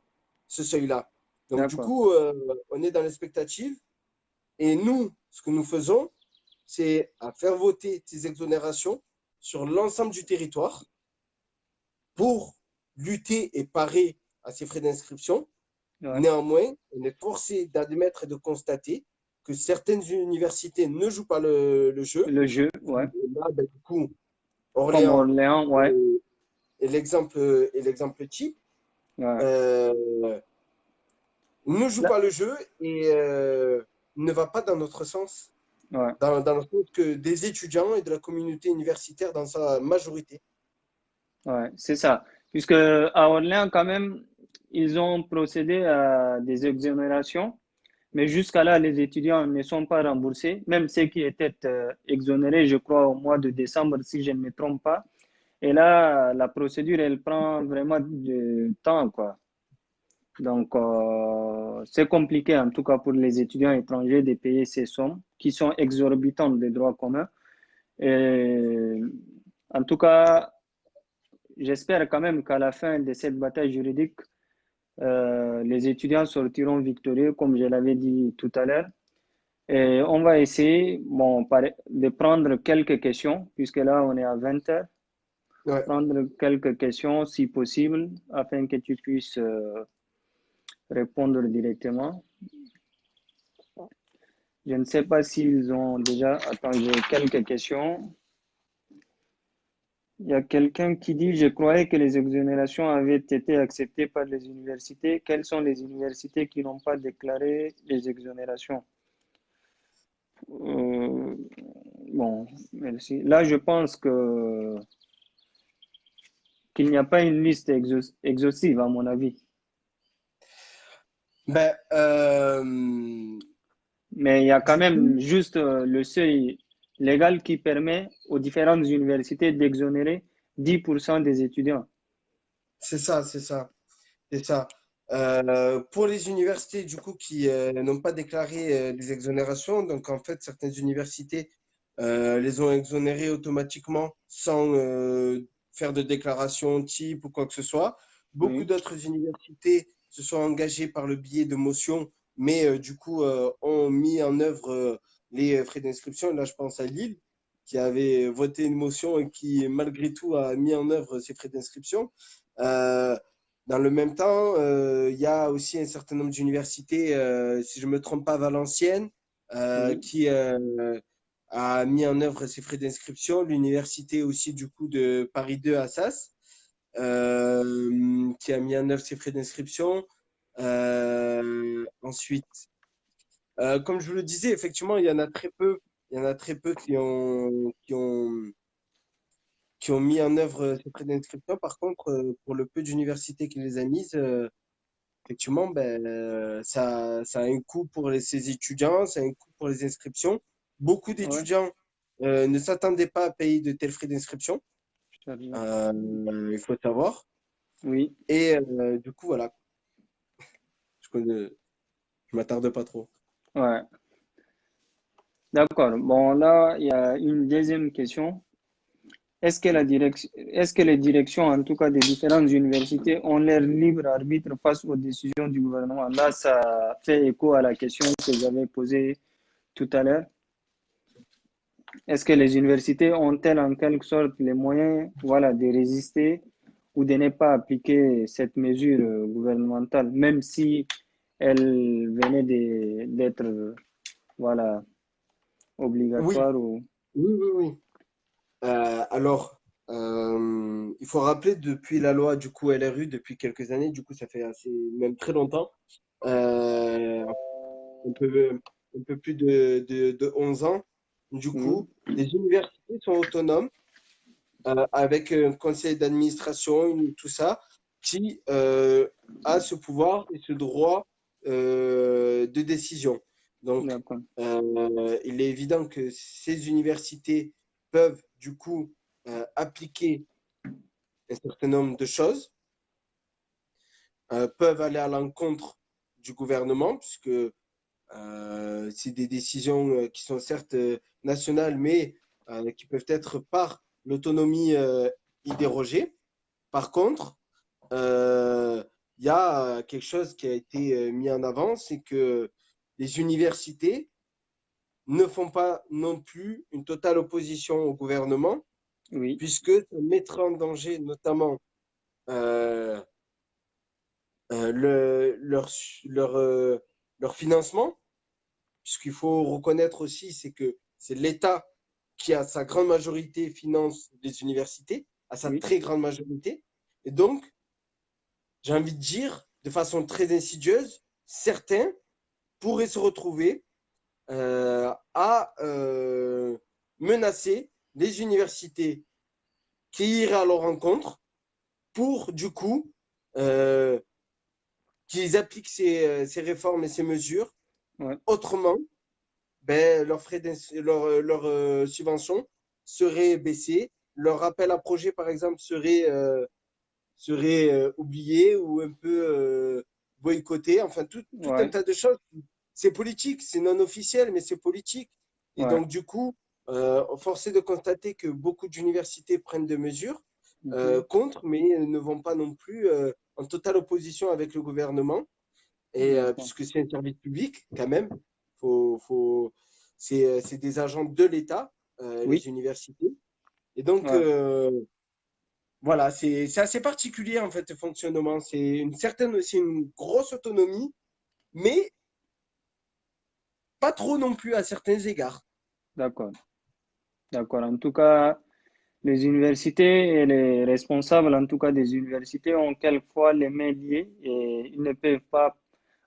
S2: seuil-là. Donc, du
S1: D'accord.
S2: coup, on est dans l'expectative. Et nous, ce que nous faisons, c'est à faire voter ces exonérations sur l'ensemble du territoire pour lutter et parer à ces frais d'inscription.
S1: Ouais.
S2: Néanmoins, on est forcé d'admettre et de constater que certaines universités ne jouent pas le jeu.
S1: Le jeu. Ouais.
S2: Et là, ben, du coup,
S1: Comme
S2: Orléans
S1: Orléans. Ouais.
S2: est, est l'exemple type,
S1: Ouais.
S2: euh, ne joue
S1: Là.
S2: pas le jeu et ne va pas dans notre sens,
S1: Ouais.
S2: dans le sens que des étudiants et de la communauté universitaire dans sa majorité.
S1: Ouais. C'est ça. Puisque à Orléans, quand même, ils ont procédé à des exonérations. Mais jusqu'à là, les étudiants ne sont pas remboursés, même ceux qui étaient exonérés, je crois, au mois de décembre, si je ne me trompe pas. Et là, la procédure, elle prend vraiment du temps, quoi. Donc, c'est compliqué, en tout cas pour les étudiants étrangers, de payer ces sommes qui sont exorbitantes des droits communs. Et, en tout cas, j'espère quand même qu'à la fin de cette bataille juridique, les étudiants sortiront victorieux, comme je l'avais dit tout à l'heure. Et on va essayer bon, de prendre quelques questions, puisque là, on est à 20 heures.
S2: Ouais.
S1: Prendre quelques questions, si possible, afin que tu puisses répondre directement. Je ne sais pas s'ils ont déjà... Attends, j'ai quelques questions. Il y a quelqu'un qui dit, je croyais que les exonérations avaient été acceptées par les universités. Quelles sont les universités qui n'ont pas déclaré les exonérations? Euh, bon, merci. Là, je pense que qu'il n'y a pas une liste exhaustive, à mon avis.
S2: Ben,
S1: Mais il y a quand
S2: du coup,
S1: même juste le seuil légal qui permet aux différentes universités d'exonérer 10% des étudiants.
S2: c'est ça, c'est ça, c'est ça. Pour les universités, du coup, qui n'ont pas déclaré des exonérations, donc en fait, certaines universités les ont exonérées automatiquement sans faire de déclaration type ou quoi que ce soit. Beaucoup
S1: Oui,
S2: d'autres universités se sont engagées par le biais de motions, mais du coup, ont mis en œuvre les frais d'inscription. Là, je pense à Lille, qui avait voté une motion et qui, malgré tout, a mis en œuvre ces frais d'inscription. Euh, Dans le même temps, il y a aussi un certain nombre d'universités, si je ne me trompe pas, Valenciennes,
S1: oui,
S2: qui a mis en œuvre ses frais d'inscription. L'université aussi, du coup, de Paris 2 Assas, qui a mis en œuvre ses frais d'inscription. Ensuite, comme je vous le disais, effectivement, il y en a très peu. Il y en a très peu qui ont mis en œuvre ces frais d'inscription. Par contre, pour le peu d'universités qui les a mises, effectivement, ben, ça a un coût pour ces étudiants, ça a un coût pour les inscriptions. Beaucoup
S1: ouais,
S2: d'étudiants ne s'attendaient pas à payer de tels frais d'inscription, il faut savoir.
S1: oui,
S2: Et du coup, voilà, je m'attarde pas trop.
S1: ouais. D'accord. Bon, là, il y a une deuxième question. Est-ce que les directions, en tout cas des différentes universités, ont leur libre arbitre face aux décisions du gouvernement? Là, ça fait écho à la question que j'avais posée tout à l'heure. Est-ce que les universités ont-elles en quelque sorte les moyens, voilà, de résister ou de ne pas appliquer cette mesure gouvernementale, même si elle venait d'être, voilà,
S2: Oui,
S1: obligatoire ou...
S2: oui, oui, oui. Alors, il faut rappeler depuis la loi du coup LRU, depuis quelques années, du coup ça fait assez, même très longtemps, euh, un peu, un peu plus de 11 ans. Du
S1: Oui,
S2: coup, les universités sont autonomes avec un conseil d'administration, tout ça, qui a ce pouvoir et ce droit de décision. Donc,
S1: d'accord.
S2: il est évident que ces universités peuvent du coup appliquer un certain nombre de choses, peuvent aller à l'encontre du gouvernement, puisque c'est des décisions qui sont certes nationales, mais qui peuvent être par l'autonomie y déroger. Par contre, euh, il y a quelque chose qui a été mis en avant, c'est que les universités ne font pas non plus une totale opposition au gouvernement,
S1: Oui,
S2: puisque ça mettrait en danger notamment euh, leur, leur, leur financement, puisqu'il faut reconnaître aussi, c'est que c'est l'État qui, à sa grande majorité, finance les universités, à sa
S1: oui,
S2: très grande majorité. Et donc, j'ai envie de dire, de façon très insidieuse, certains pourraient se retrouver à menacer les universités qui iraient à leur rencontre pour, du coup, qu'ils appliquent ces réformes et ces mesures
S1: Ouais,
S2: Autrement, ben, leurs subventions seraient baissées, leur appel à projet, par exemple, serait oublié ou un peu boycotté. Enfin, tout un
S1: ouais,
S2: tas de choses. C'est politique, c'est non officiel, mais c'est politique. Et
S1: ouais.
S2: donc, du coup, force est de constater que beaucoup d'universités prennent des mesures
S1: Mhm.
S2: contre, mais ne vont pas non plus en totale opposition avec le gouvernement. Et
S1: D'accord.
S2: puisque c'est un service public, quand même, faut, c'est des agents de l'État,
S1: Oui,
S2: les universités. Et donc,
S1: ouais,
S2: voilà, c'est assez particulier en fait, le fonctionnement. C'est une grosse autonomie, mais pas trop non plus à certains égards.
S1: d'accord. D'accord. En tout cas, les universités et les responsables, en tout cas des universités, ont quelquefois les mains liées et ils ne peuvent pas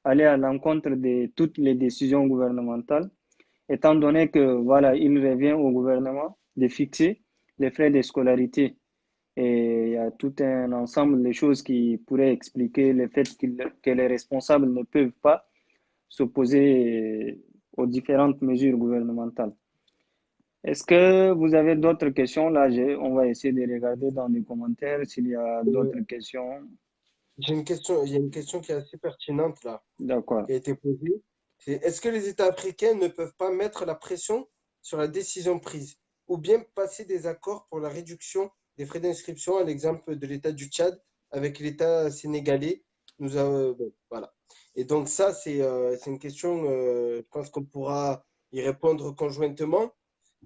S1: aller à l'encontre de toutes les décisions gouvernementales, étant donné que, voilà, il revient au gouvernement de fixer les frais de scolarité. Et il y a tout un ensemble de choses qui pourraient expliquer le fait que les responsables ne peuvent pas s'opposer aux différentes mesures gouvernementales. Est-ce que vous avez d'autres questions? Là, on va essayer de regarder dans les commentaires s'il y a
S2: Euh,
S1: d'autres questions.
S2: j'ai une question, il y a une question qui est assez pertinente là,
S1: D'accord.
S2: qui a été posée. C'est est-ce que les États africains ne peuvent pas mettre la pression sur la décision prise ou bien passer des accords pour la réduction des frais d'inscription, à l'exemple de l'État du Tchad avec l'État sénégalais. Bon, voilà. Et donc ça, c'est une question, je pense qu'on pourra y répondre conjointement.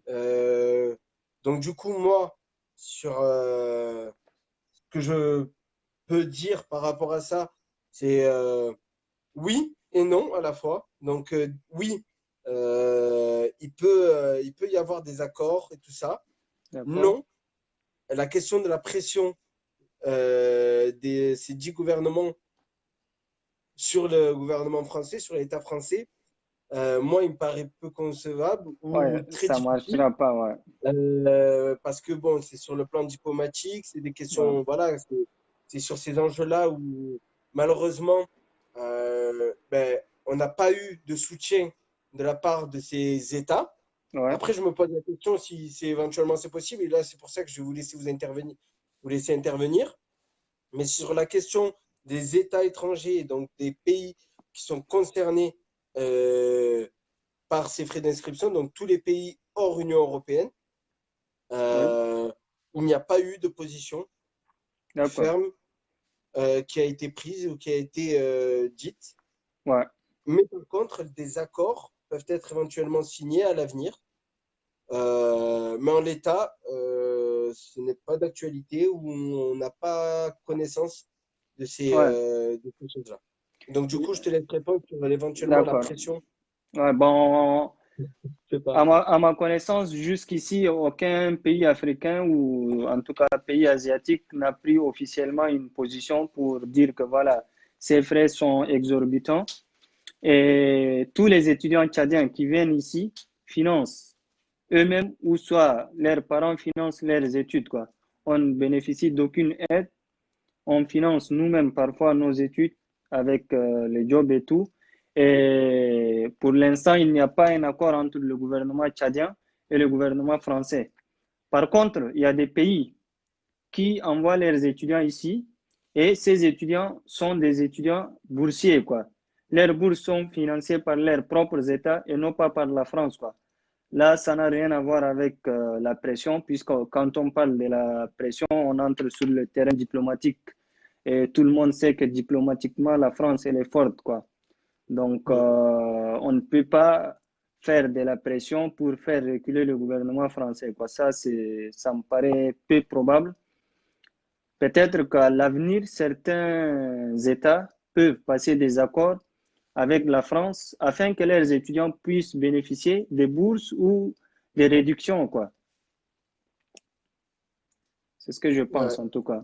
S2: Euh, donc du coup, moi, sur ce que je peux dire par rapport à ça, c'est oui et non à la fois. Donc oui, il peut y avoir des accords et tout ça.
S1: D'accord.
S2: Non, la question de la pression ces 10 gouvernements sur le gouvernement français, sur l'État français, moi, il me paraît peu concevable ou
S1: Ouais,
S2: très
S1: ça
S2: difficile.
S1: marchera pas, ouais.
S2: Parce que bon, c'est sur le plan diplomatique, c'est des
S1: Ouais,
S2: questions, voilà, c'est sur ces enjeux-là où malheureusement, ben, on n'a pas eu de soutien de la part de ces États.
S1: ouais,
S2: Après, je me pose la question si c'est éventuellement c'est possible, et là, c'est pour ça que je vais vous laisser vous intervenir, vous laisser intervenir. Mais sur la question des États étrangers, donc des pays qui sont concernés euh, par ces frais d'inscription, donc tous les pays hors Union européenne,
S1: oui,
S2: euh, il n'y a pas eu de position
S1: d'accord.
S2: ferme qui a été prise ou qui a été dite.
S1: Ouais,
S2: Mais par contre, des accords peuvent être éventuellement signés à l'avenir. Mais en l'état, ce n'est pas d'actualité ou on n'a pas connaissance
S1: ouais,
S2: de ces choses-là. Donc, du coup, je te laisse répondre sur éventuellement la
S1: d'accord.
S2: pression.
S1: Ouais, bon,
S2: Je sais pas.
S1: à ma connaissance, jusqu'ici, aucun pays africain ou en tout cas pays asiatique n'a pris officiellement une position pour dire que voilà, ces frais sont exorbitants. Et tous les étudiants tchadiens qui viennent ici financent eux-mêmes ou soit leurs parents financent leurs études, quoi. On ne bénéficie d'aucune aide. On finance nous-mêmes parfois nos études avec les jobs et tout. Et pour l'instant, il n'y a pas un accord entre le gouvernement tchadien et le gouvernement français. Par contre, il y a des pays qui envoient leurs étudiants ici et ces étudiants sont des étudiants boursiers, quoi. Leurs bourses sont financées par leurs propres États et non pas par la France, quoi. Là, ça n'a rien à voir avec la pression, puisque quand on parle de la pression, on entre sur le terrain diplomatique. Et tout le monde sait que diplomatiquement, la France, elle est forte, quoi. Donc,
S2: Mm.
S1: on ne peut pas faire de la pression pour faire reculer le gouvernement français, quoi. Ça me paraît peu probable. Peut-être qu'à l'avenir, certains États peuvent passer des accords avec la France afin que leurs étudiants puissent bénéficier des bourses ou des réductions, quoi. C'est ce que je pense,
S2: Ouais.
S1: en tout cas.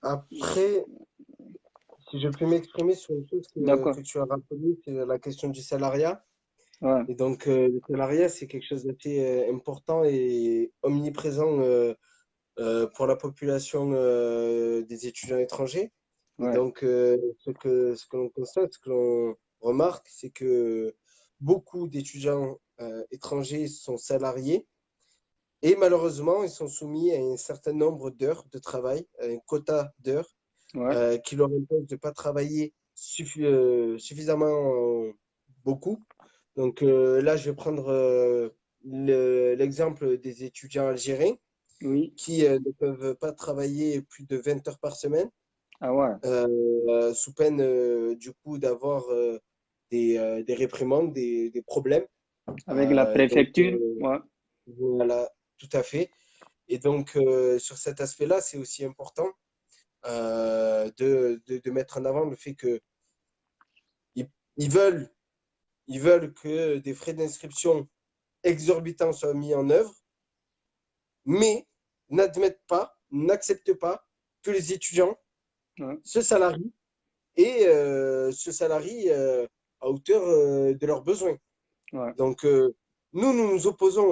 S2: Après, si je peux m'exprimer sur une chose que
S1: D'accord.
S2: tu as rappelé, c'est la question du salariat.
S1: Ouais,
S2: Et donc, le salariat, c'est quelque chose d'assez important et omniprésent pour la population des étudiants étrangers. Et
S1: ouais,
S2: donc, ce que l'on constate, remarque, c'est que beaucoup d'étudiants étrangers sont salariés et malheureusement, ils sont soumis à un certain nombre d'heures de travail, à un quota d'heures
S1: Ouais,
S2: qui leur impose de ne pas travailler suffisamment beaucoup. Donc là, je vais prendre l'exemple des étudiants algériens
S1: oui.
S2: qui ne peuvent pas travailler plus de 20 heures par semaine,
S1: Ah ouais.
S2: sous peine du coup d'avoir des réprimandes, des problèmes.
S1: Avec la
S2: Donc
S1: préfecture, ouais.
S2: voilà, tout à fait. Et donc sur cet aspect-là, c'est aussi important de mettre en avant le fait que ils, ils veulent, ils veulent que des frais d'inscription exorbitants soient mis en œuvre, mais n'admettent pas, n'acceptent pas que les étudiants
S1: Ouais,
S2: se salarient et se salarient à hauteur de leurs besoins.
S1: ouais,
S2: Donc, nous nous opposons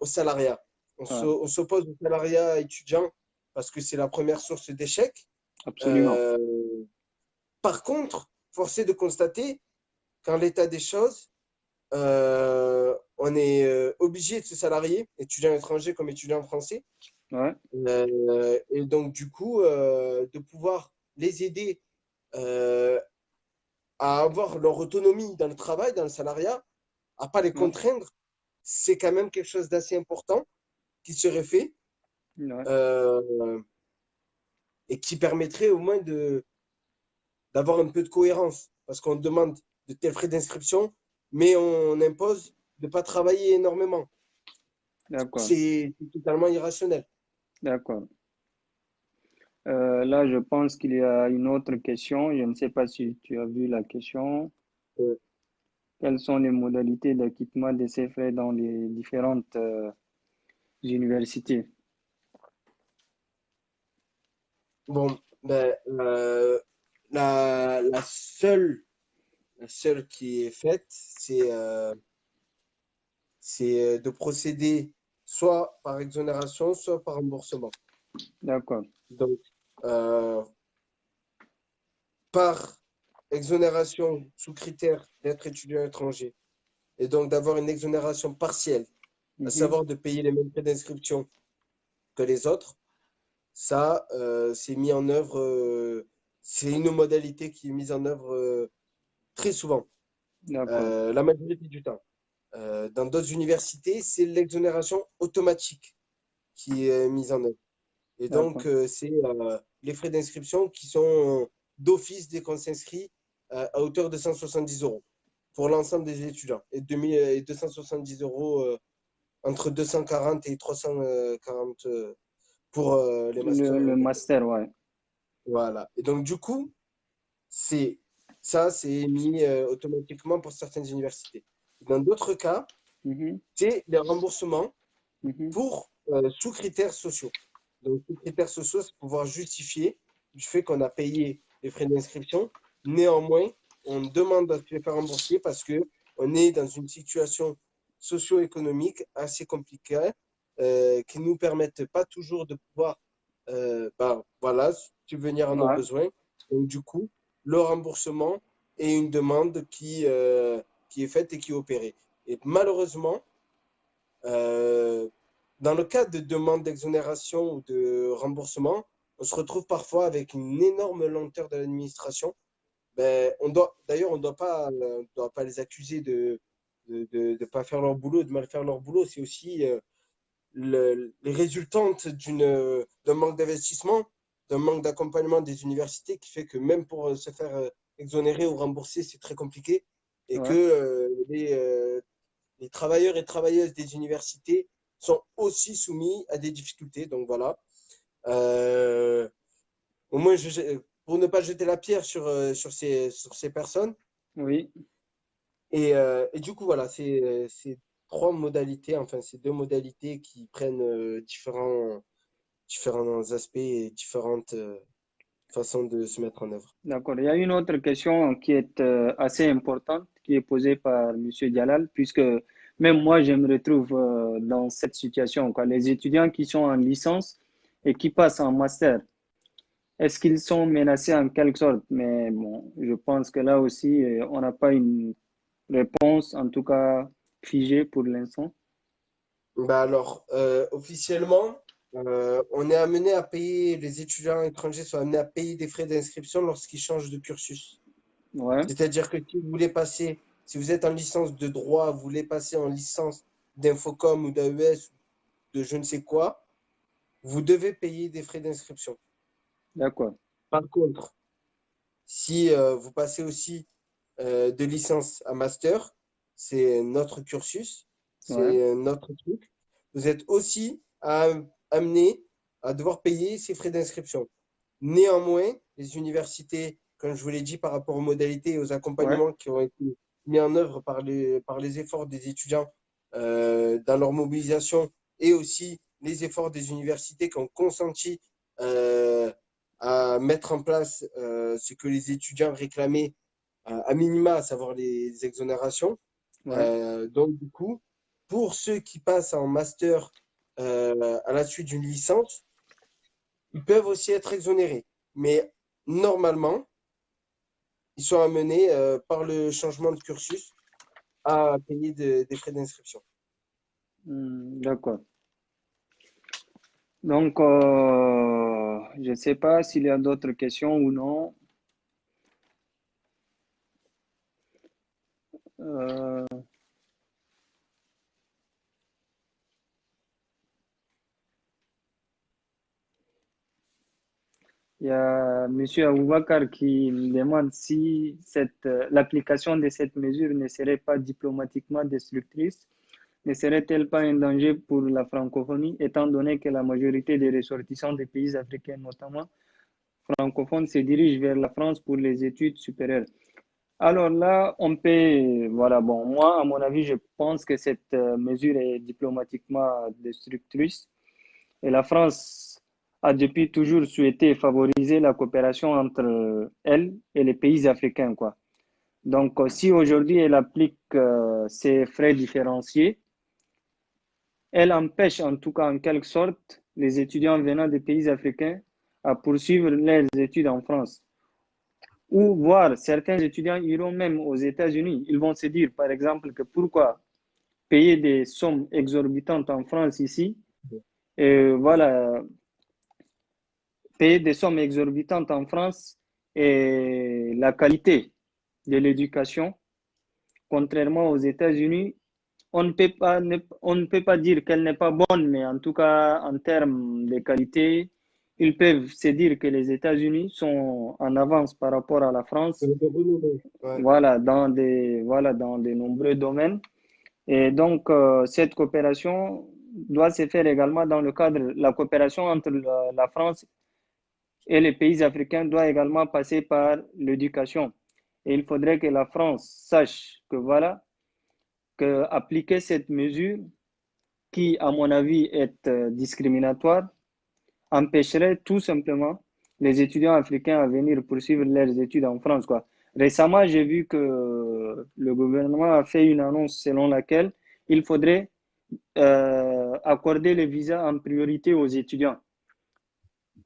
S2: au salariat.
S1: ouais,
S2: On s'oppose au salariat étudiant parce que c'est la première source d'échec.
S1: absolument.
S2: Euh, Par contre, force est de constater qu'en l'état des choses, on est obligé de se salarier, étudiant étranger comme étudiant français.
S1: Ouais,
S2: Et donc, du coup, de pouvoir les aider euh, à avoir leur autonomie dans le travail, dans le salariat, à pas les
S1: ouais,
S2: contraindre, c'est quand même quelque chose d'assez important qui serait fait
S1: ouais,
S2: euh, et qui permettrait au moins d'avoir un peu de cohérence. Parce qu'on demande de tels frais d'inscription, mais on impose de ne pas travailler énormément.
S1: d'accord,
S2: C'est totalement irrationnel.
S1: d'accord. Là, je pense qu'il y a une autre question. Je ne sais pas si tu as vu la question.
S2: Euh,
S1: Quelles sont les modalités d'acquittement de ces frais dans les différentes universités?
S2: Bon, ben, la seule qui est faite, c'est de procéder soit par exonération, soit par remboursement.
S1: D'accord,
S2: Donc, euh, par exonération sous critère d'être étudiant étranger, et donc d'avoir une exonération partielle, à
S1: mhm,
S2: savoir de payer les mêmes frais d'inscription que les autres, ça, c'est mis en œuvre, c'est une modalité qui est mise en œuvre très souvent,
S1: d'accord,
S2: la majorité du temps. Dans d'autres universités, c'est l'exonération automatique qui est mise en œuvre. Et donc,
S1: d'accord.
S2: c'est les frais d'inscription qui sont d'office dès qu'on s'inscrit à hauteur de 170 euros pour l'ensemble des étudiants et, 2000, et 270 euros entre 240 et 340 pour les masters
S1: Le
S2: européens.
S1: master, ouais.
S2: Voilà. Et donc, du coup, c'est c'est mis automatiquement pour certaines universités. Dans d'autres cas,
S1: Mhm,
S2: c'est les remboursements
S1: mhm,
S2: pour sous critères sociaux. Donc, sous critères sociaux, c'est pouvoir justifier du fait qu'on a payé les frais d'inscription. Néanmoins, on demande à se les faire rembourser parce que on est dans une situation socio-économique assez compliquée qui ne nous permettent pas toujours de pouvoir bah, voilà, subvenir à nos
S1: ouais,
S2: besoins. Donc, du coup, le remboursement est une demande qui est faite et qui est opérée. Et malheureusement, euh, dans le cas de demande d'exonération ou de remboursement, on se retrouve parfois avec une énorme lenteur de l'administration. Ben, d'ailleurs, on doit pas les accuser de pas faire leur boulot, de mal faire leur boulot. C'est aussi les résultantes d'un manque d'investissement, d'un manque d'accompagnement des universités qui fait que même pour se faire exonérer ou rembourser, c'est très compliqué et que
S1: ouais.
S2: les travailleurs et travailleuses des universités sont aussi soumis à des difficultés. Donc voilà. Euh, Au moins, pour ne pas jeter la pierre sur ces personnes.
S1: Oui,
S2: Et du coup, voilà, c'est trois modalités, enfin, c'est deux modalités qui prennent différents aspects et différentes façons de se mettre en œuvre.
S1: d'accord. Il y a une autre question qui est assez importante, qui est posée par Monsieur Dialal, puisque même moi, je me retrouve dans cette situation, quoi. Les étudiants qui sont en licence et qui passent en master, est-ce qu'ils sont menacés en quelque sorte? Mais bon, je pense que là aussi, on n'a pas une réponse, en tout cas figée pour l'instant.
S2: Bah alors, officiellement, on est amené à payer, les étudiants étrangers sont amenés à payer des frais d'inscription lorsqu'ils changent de cursus.
S1: Ouais,
S2: C'est-à-dire que si vous voulez passer, si vous êtes en licence de droit, vous voulez passer en licence d'infocom ou d'AES ou de je ne sais quoi, vous devez payer des frais d'inscription.
S1: d'accord.
S2: Par contre, si vous passez aussi de licence à master, c'est notre cursus,
S1: Ouais,
S2: c'est notre truc. Vous êtes aussi amené à devoir payer ces frais d'inscription. Néanmoins, les universités, comme je vous l'ai dit, par rapport aux modalités et aux
S1: ouais,
S2: accompagnements qui ont été mis en œuvre par les efforts des étudiants dans leur mobilisation et aussi les efforts des universités qui ont consenti euh, à mettre en place ce que les étudiants réclamaient à minima, à savoir les exonérations.
S1: ouais.
S2: Donc, du coup, pour ceux qui passent en master à la suite d'une licence, ils peuvent aussi être exonérés. Mais normalement, ils sont amenés par le changement de cursus à payer des frais d'inscription.
S1: D'accord. Donc, je ne sais pas s'il y a d'autres questions ou non. Euh, il y a Monsieur Aboubakar qui me demande si l'application de cette mesure ne serait pas diplomatiquement destructrice. Ne serait-elle pas un danger pour la francophonie, étant donné que la majorité des ressortissants des pays africains, notamment francophones, se dirigent vers la France pour les études supérieures? Alors là, on peut, voilà, bon, moi, à mon avis, je pense que cette mesure est diplomatiquement destructrice. Et la France a depuis toujours souhaité favoriser la coopération entre elle et les pays africains, quoi. Donc, si aujourd'hui elle applique ces frais différenciés, elle empêche en tout cas en quelque sorte les étudiants venant des pays africains à poursuivre leurs études en France. Ou voir certains étudiants iront même aux États-Unis. Ils vont se dire, par exemple, que pourquoi payer des sommes exorbitantes en France ici, et voilà, payer des sommes exorbitantes en France et la qualité de l'éducation, contrairement aux États-Unis, on ne peut pas dire qu'elle n'est pas bonne, mais en tout cas, en termes de qualité, ils peuvent se dire que les États-Unis sont en avance par rapport à la France,
S2: Ouais.
S1: voilà, dans de nombreux domaines. Et donc, cette coopération doit se faire également dans le cadre, la coopération entre la France et les pays africains doit également passer par l'éducation. Et il faudrait que la France sache que voilà, que appliquer cette mesure, qui à mon avis est discriminatoire, empêcherait tout simplement les étudiants africains à venir poursuivre leurs études en France, quoi. Récemment, j'ai vu que le gouvernement a fait une annonce selon laquelle il faudrait accorder les visas en priorité aux étudiants.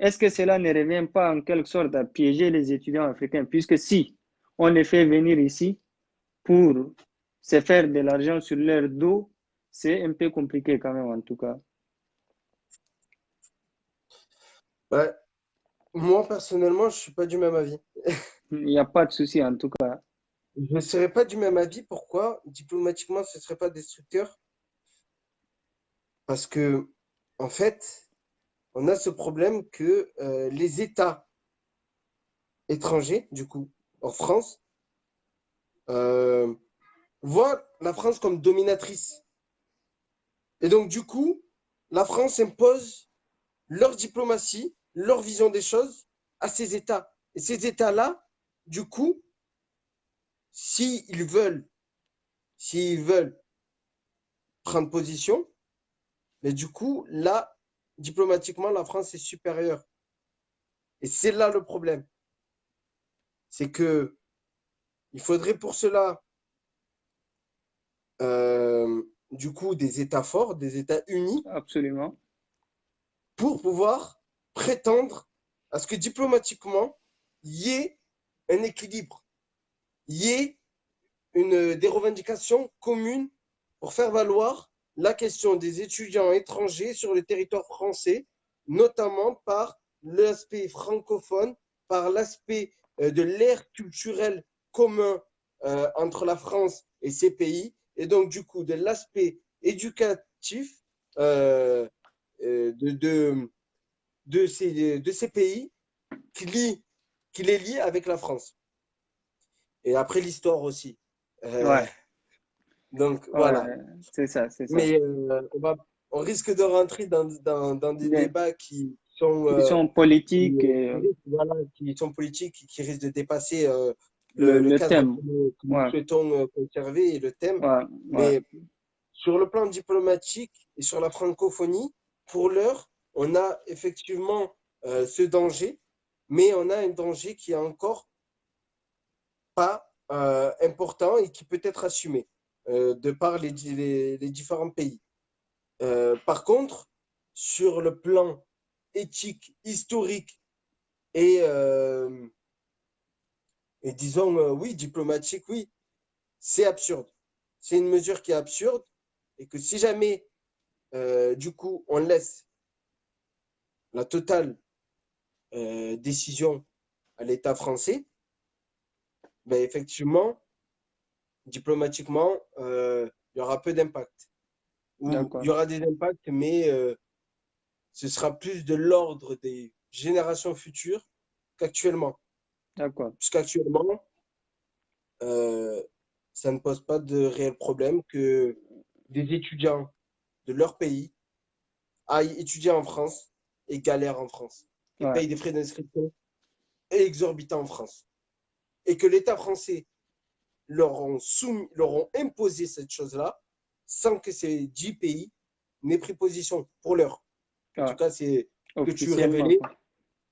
S1: Est-ce que cela ne revient pas en quelque sorte à piéger les étudiants africains, puisque si on les fait venir ici pour se faire de l'argent sur leur dos, c'est un peu compliqué quand même en tout cas.
S2: Ouais. Moi, personnellement, je suis pas du même avis.
S1: Il n'y a pas de souci en tout cas.
S2: Je ne serais pas du même avis. Pourquoi? Diplomatiquement, ce ne serait pas destructeur. Parce que, en fait, on a ce problème que les États étrangers, du coup, en France, euh, voient la France comme dominatrice. Et donc, du coup, la France impose leur diplomatie, leur vision des choses à ces États. Et ces États-là, du coup, s'ils veulent, s'ils veulent prendre position, mais du coup, là, diplomatiquement, la France est supérieure. Et c'est là le problème. C'est que il faudrait pour cela, du coup, des États forts, des États unis,
S1: Absolument.
S2: pour pouvoir prétendre à ce que diplomatiquement, il y ait un équilibre, il y ait des revendications communes pour faire valoir la question des étudiants étrangers sur le territoire français, notamment par l'aspect francophone, par l'aspect de l'ère culturelle commun entre la France et ces pays, et donc du coup de l'aspect éducatif euh, de ces pays qui les lie avec la France. Et après l'histoire aussi. Euh,
S1: Ouais,
S2: donc voilà.
S1: ouais, c'est ça, c'est ça.
S2: Mais on risque de rentrer dans des
S1: Des-
S2: débats
S1: Qui sont politiques et
S2: voilà, qui sont politiques, qui risquent de dépasser le
S1: le
S2: cadre
S1: thème.
S2: que nous
S1: Ouais,
S2: souhaitons conserver et le thème.
S1: ouais, ouais,
S2: Mais sur le plan diplomatique et sur la francophonie, pour l'heure, on a effectivement ce danger, mais on a un danger qui est encore pas important et qui peut être assumé de par les différents pays. Par contre, sur le plan éthique, historique et, et disons, oui, diplomatique, oui, c'est absurde. C'est une mesure qui est absurde et que si jamais, du coup, on laisse la totale décision à l'État français, ben effectivement, diplomatiquement, il y aura peu d'impact. Ou il y
S1: d'accord,
S2: aura des impacts, mais ce sera plus de l'ordre des générations futures qu'actuellement.
S1: d'accord.
S2: Puisqu'actuellement, euh, ça ne pose pas de réel problème que des étudiants de leur pays aillent étudier en France et galèrent en France et
S1: Ouais,
S2: payent des frais d'inscription exorbitants en France. Et que l'État français leur ont imposé cette chose-là sans que ces 10 pays n'aient pris position pour l'heure. En tout
S1: ouais,
S2: cas, c'est ce que tu
S1: officiellement,
S2: révélais.
S1: quoi.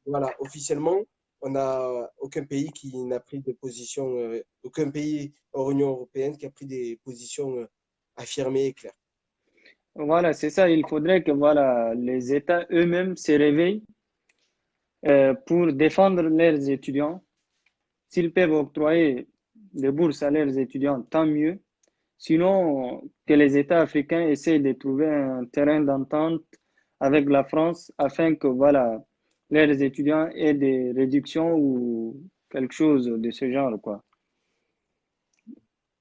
S2: Voilà, officiellement, on n'a aucun pays qui n'a pris de position, aucun pays hors Union européenne qui a pris des positions affirmées et claires.
S1: Voilà, c'est ça. Il faudrait que voilà, les États eux-mêmes se réveillent pour défendre leurs étudiants. S'ils peuvent octroyer des bourses à leurs étudiants, tant mieux. Sinon, que les États africains essaient de trouver un terrain d'entente avec la France afin que voilà, leurs étudiants aient des réductions ou quelque chose de ce genre, quoi.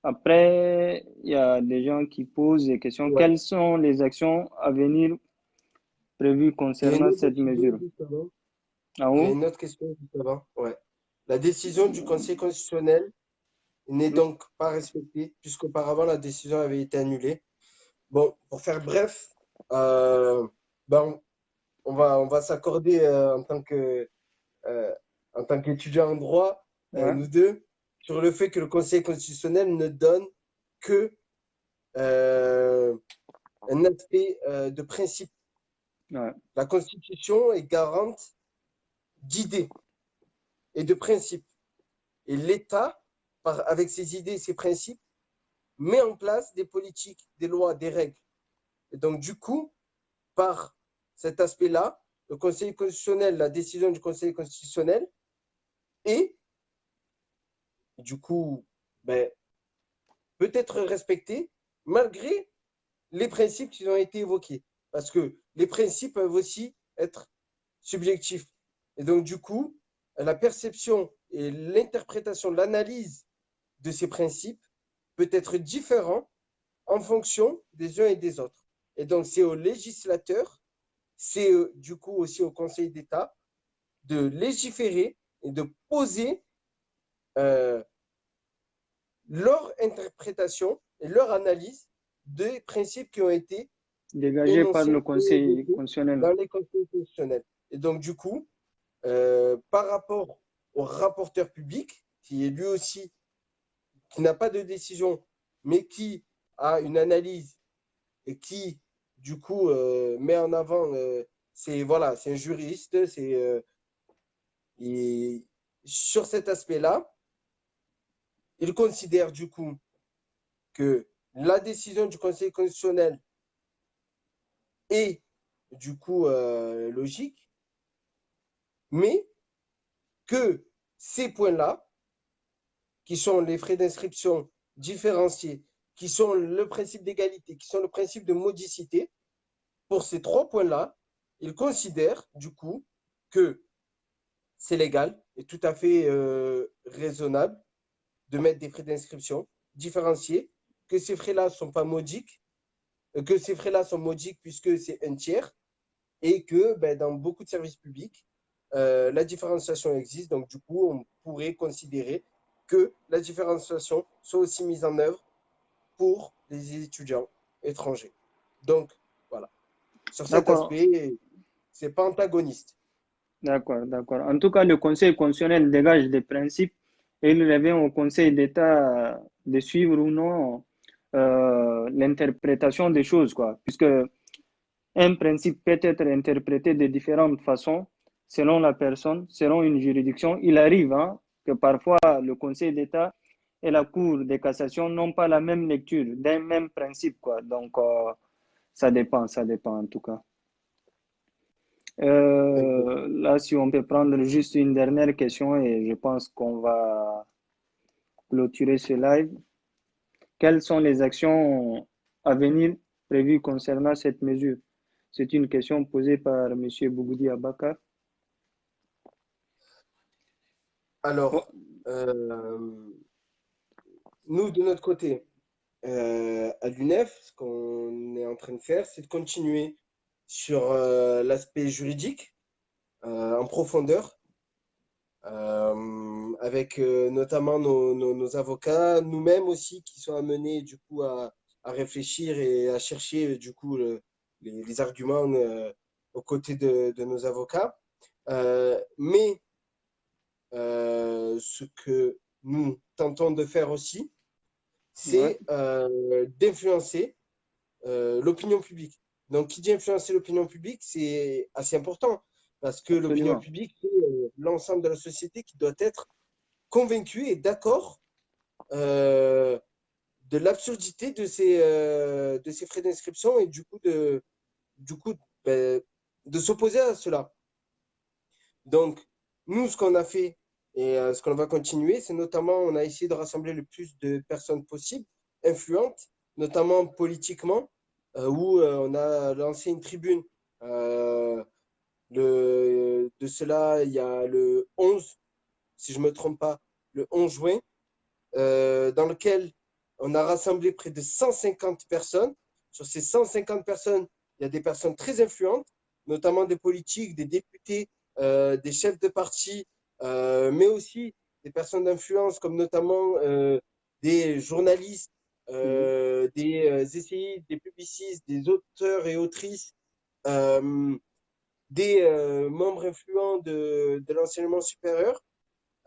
S1: Après, il y a des gens qui posent des questions.
S2: Ouais.
S1: Quelles sont les actions à venir prévues
S2: Il y a une
S1: concernant
S2: autre
S1: cette
S2: décision
S1: mesure?
S2: juste avant.
S1: En
S2: Il y a
S1: haut?
S2: une autre question juste avant. Ouais. La décision du Conseil constitutionnel n'est donc pas respectée puisqu'auparavant la décision avait été annulée. Bon, pour faire bref, euh, ben, on va s'accorder euh, en tant qu'étudiant en droit,
S1: Ouais,
S2: nous deux, sur le fait que le Conseil constitutionnel ne donne que euh, un aspect de principe.
S1: ouais,
S2: La Constitution est garante d'idées et de principes. Et l'État, avec ses idées et ses principes, met en place des politiques, des lois, des règles. Et donc, du coup, par cet aspect-là, le Conseil constitutionnel, la décision du Conseil constitutionnel est, du coup, ben, peut être respectée malgré les principes qui ont été évoqués. Parce que les principes peuvent aussi être subjectifs. Et donc, du coup, la perception et l'interprétation, l'analyse de ces principes peut être différent en fonction des uns et des autres. Et donc, c'est aux législateurs, c'est du coup aussi au Conseil d'État de légiférer et de poser euh, leur interprétation et leur analyse des principes qui ont été
S1: dégagé par
S2: énoncés
S1: le
S2: et
S1: Conseil
S2: évoqués
S1: constitutionnel.
S2: dans les conseils constitutionnels. Et donc, du coup, par rapport au rapporteur public, qui est lui aussi, qui n'a pas de décision, mais qui a une analyse et qui, du coup, met en avant, c'est voilà, c'est un juriste, et sur cet aspect-là, il considère du coup que la décision du Conseil constitutionnel est du coup logique, mais que ces points-là, qui sont les frais d'inscription différenciés, qui sont le principe d'égalité, qui sont le principe de modicité, pour ces 3 points-là, ils considèrent du coup que c'est légal et tout à fait raisonnable de mettre des frais d'inscription différenciés, que ces frais-là sont pas modiques, que ces frais-là sont modiques puisque c'est un tiers et que ben, dans beaucoup de services publics, la différenciation existe. Donc, du coup, on pourrait considérer que la différenciation soit aussi mise en œuvre pour les étudiants étrangers. Donc, voilà. Sur cet
S1: D'accord,
S2: aspect, c'est pas antagoniste.
S1: d'accord, d'accord. En tout cas, le Conseil constitutionnel dégage des principes et il revient au Conseil d'État de suivre ou non l'interprétation des choses, quoi. Puisque un principe peut être interprété de différentes façons selon la personne, selon une juridiction. Il arrive hein, que parfois le Conseil d'État et la Cour de cassation n'ont pas la même lecture d'un même principe, quoi. Donc, ça dépend en tout cas. Là, si on peut prendre juste une dernière question et je pense qu'on va clôturer ce live. Quelles sont les actions à venir prévues concernant cette mesure? C'est une question posée par M. Bougoudi Abakar. Oh,
S2: Alors, nous, de notre côté, à l'UNEF, ce qu'on est en train de faire, c'est de continuer sur l'aspect juridique en profondeur, avec notamment nos avocats, nous-mêmes aussi, qui sont amenés du coup à réfléchir et à chercher du coup les arguments aux côtés de nos avocats. Mais ce que nous tentons de faire aussi,
S1: ouais,
S2: c'est d'influencer l'opinion publique. Donc, qui dit influencer l'opinion publique, c'est assez important parce que l'opinion
S1: absolument.
S2: publique, c'est l'ensemble de la société qui doit être convaincue et d'accord euh, de l'absurdité de ces frais d'inscription et du coup ben, de s'opposer à cela. Donc, nous, ce qu'on a fait et ce qu'on va continuer, c'est notamment, on a essayé de rassembler le plus de personnes possibles, influentes, notamment politiquement, où on a lancé une tribune. Euh, de cela, il y a le 11, si je ne me trompe pas, le 11 juin, dans lequel on a rassemblé près de 150 personnes. Sur ces 150 personnes, il y a des personnes très influentes, notamment des politiques, des députés, des chefs de parti, mais aussi des personnes d'influence comme notamment des journalistes,
S1: Mhm.
S2: des essayistes, des publicistes, des auteurs et autrices, des membres influents de l'enseignement supérieur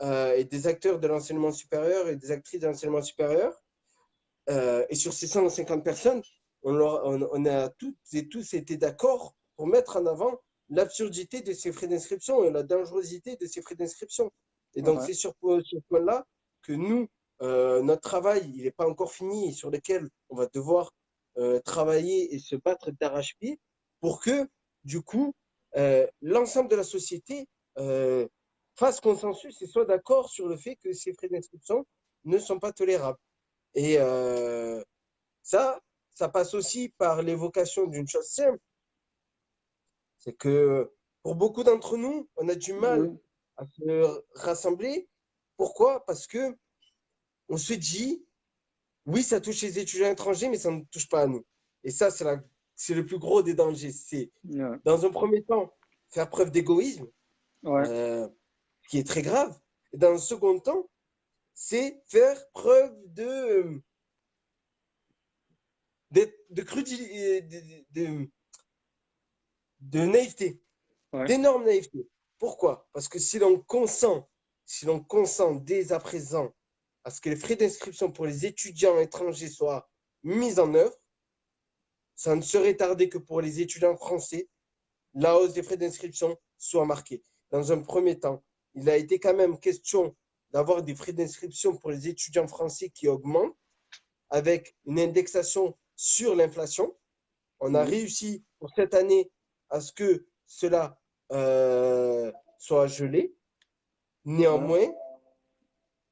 S2: et des acteurs de l'enseignement supérieur et des actrices de l'enseignement supérieur. Et sur ces 150 personnes, on a toutes et tous été d'accord pour mettre en avant l'absurdité de ces frais d'inscription et la dangerosité de ces frais d'inscription. Et donc,
S1: Ouais,
S2: c'est sur ce point-là que nous, notre travail, il n'est pas encore fini et sur lequel on va devoir travailler et se battre d'arrache-pied pour que, du coup, l'ensemble de la société euh, fasse consensus et soit d'accord sur le fait que ces frais d'inscription ne sont pas tolérables. Et ça, ça passe aussi par l'évocation d'une chose simple, c'est que pour beaucoup d'entre nous, on a du mal
S1: oui,
S2: à se rassembler. Pourquoi? Parce que on se dit, oui, ça touche les étudiants étrangers, mais ça ne touche pas à nous. Et ça, c'est le plus gros des dangers. C'est,
S1: ouais,
S2: dans un premier temps, faire preuve d'égoïsme,
S1: ouais,
S2: euh, qui est très grave. Et dans un second temps, c'est faire preuve de crudité, de naïveté,
S1: ouais,
S2: d'énorme naïveté. Pourquoi? Parce que si l'on consent dès à présent à ce que les frais d'inscription pour les étudiants étrangers soient mis en œuvre, ça ne serait tardé que pour les étudiants français, la hausse des frais d'inscription soit marquée. Dans un premier temps, il a été quand même question d'avoir des frais d'inscription pour les étudiants français qui augmentent avec une indexation sur l'inflation. On a
S1: mhm,
S2: réussi pour cette année à ce que cela soit gelé.
S1: Ouais,
S2: Néanmoins,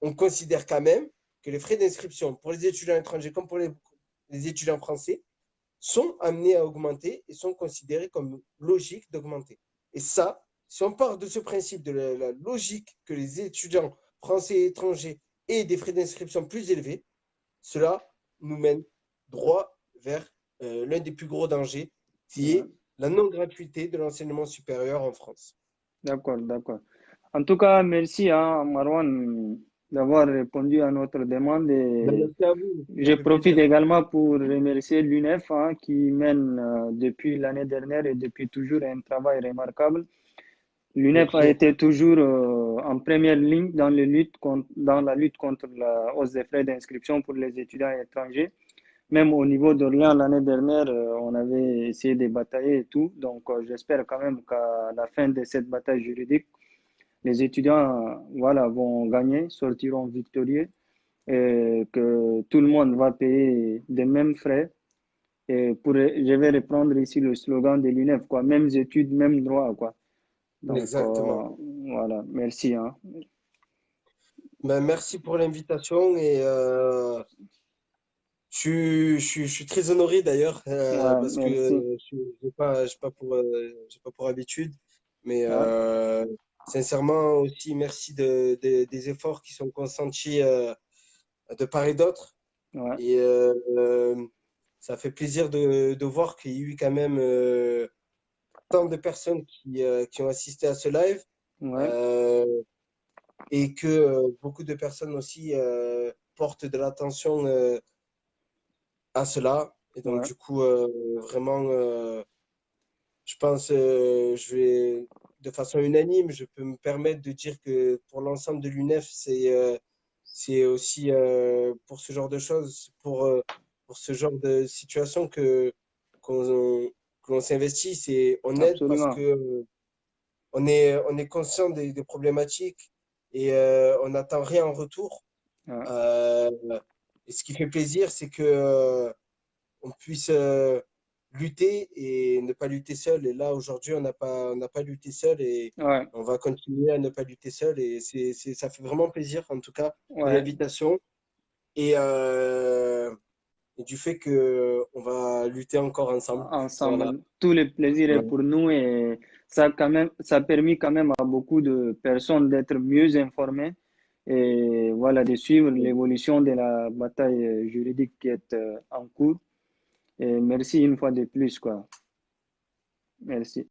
S2: on considère quand même que les frais d'inscription pour les étudiants étrangers comme pour les étudiants français sont amenés à augmenter et sont considérés comme logiques d'augmenter. Et ça, si on part de ce principe de la logique que les étudiants français et étrangers aient des frais d'inscription plus élevés, cela nous mène droit vers l'un des plus gros dangers, qui
S1: ouais.
S2: est la non-gratuité de l'enseignement supérieur en France.
S1: D'accord, d'accord. En tout cas, merci hein, Marwan d'avoir répondu à notre demande
S2: Ben,
S1: et
S2: merci à vous, ça
S1: je
S2: fait
S1: profite
S2: plaisir.
S1: également pour remercier l'UNEF hein, qui mène depuis l'année dernière et depuis toujours un travail remarquable. L'UNEF a
S2: Merci.
S1: été toujours en première ligne dans, dans la lutte contre la hausse des frais d'inscription pour les étudiants étrangers. Même au niveau d'Orléans, l'année dernière, on avait essayé de batailler et tout. Donc, j'espère quand même qu'à la fin de cette bataille juridique, les étudiants voilà, vont gagner, sortiront victorieux et que tout le monde va payer des mêmes frais. Et je vais reprendre ici le slogan de l'UNEF, quoi. Mêmes études, mêmes droits, quoi. Donc,
S2: Exactement.
S1: voilà, merci, hein.
S2: Ben, merci pour l'invitation et je suis très honoré d'ailleurs
S1: Ouais,
S2: parce que
S1: merci.
S2: je j'ai pas pour habitude, mais
S1: Ouais,
S2: sincèrement aussi merci des efforts qui sont consentis de part et d'autre
S1: ouais,
S2: et ça fait plaisir de voir qu'il y a eu quand même tant de personnes qui ont assisté à ce live
S1: ouais,
S2: euh, et que beaucoup de personnes aussi portent de l'attention à cela. Et donc,
S1: ouais,
S2: du coup, vraiment, je pense, de façon unanime, je peux me permettre de dire que pour l'ensemble de l'UNEF, c'est aussi pour ce genre de choses, pour ce genre de situation qu'on, qu'on s'investit. On aide parce que
S1: absolument.
S2: on est conscient des problématiques et on n'attend rien en retour.
S1: Ouais,
S2: Euh, et ce qui fait plaisir, c'est que on puisse lutter et ne pas lutter seul. Et là, aujourd'hui, on n'a pas lutté seul et
S1: ouais,
S2: on va continuer à ne pas lutter seul. Et ça fait vraiment plaisir, en tout cas, de
S1: ouais.
S2: l'invitation et, du fait que on va lutter encore ensemble. Voilà.
S1: Ensemble. Tout le plaisir est
S2: Ouais.
S1: pour nous et ça a permis quand même à beaucoup de personnes d'être mieux informées et voilà, de suivre l'évolution de la bataille juridique qui est en cours. Et merci une fois de plus, quoi. Merci.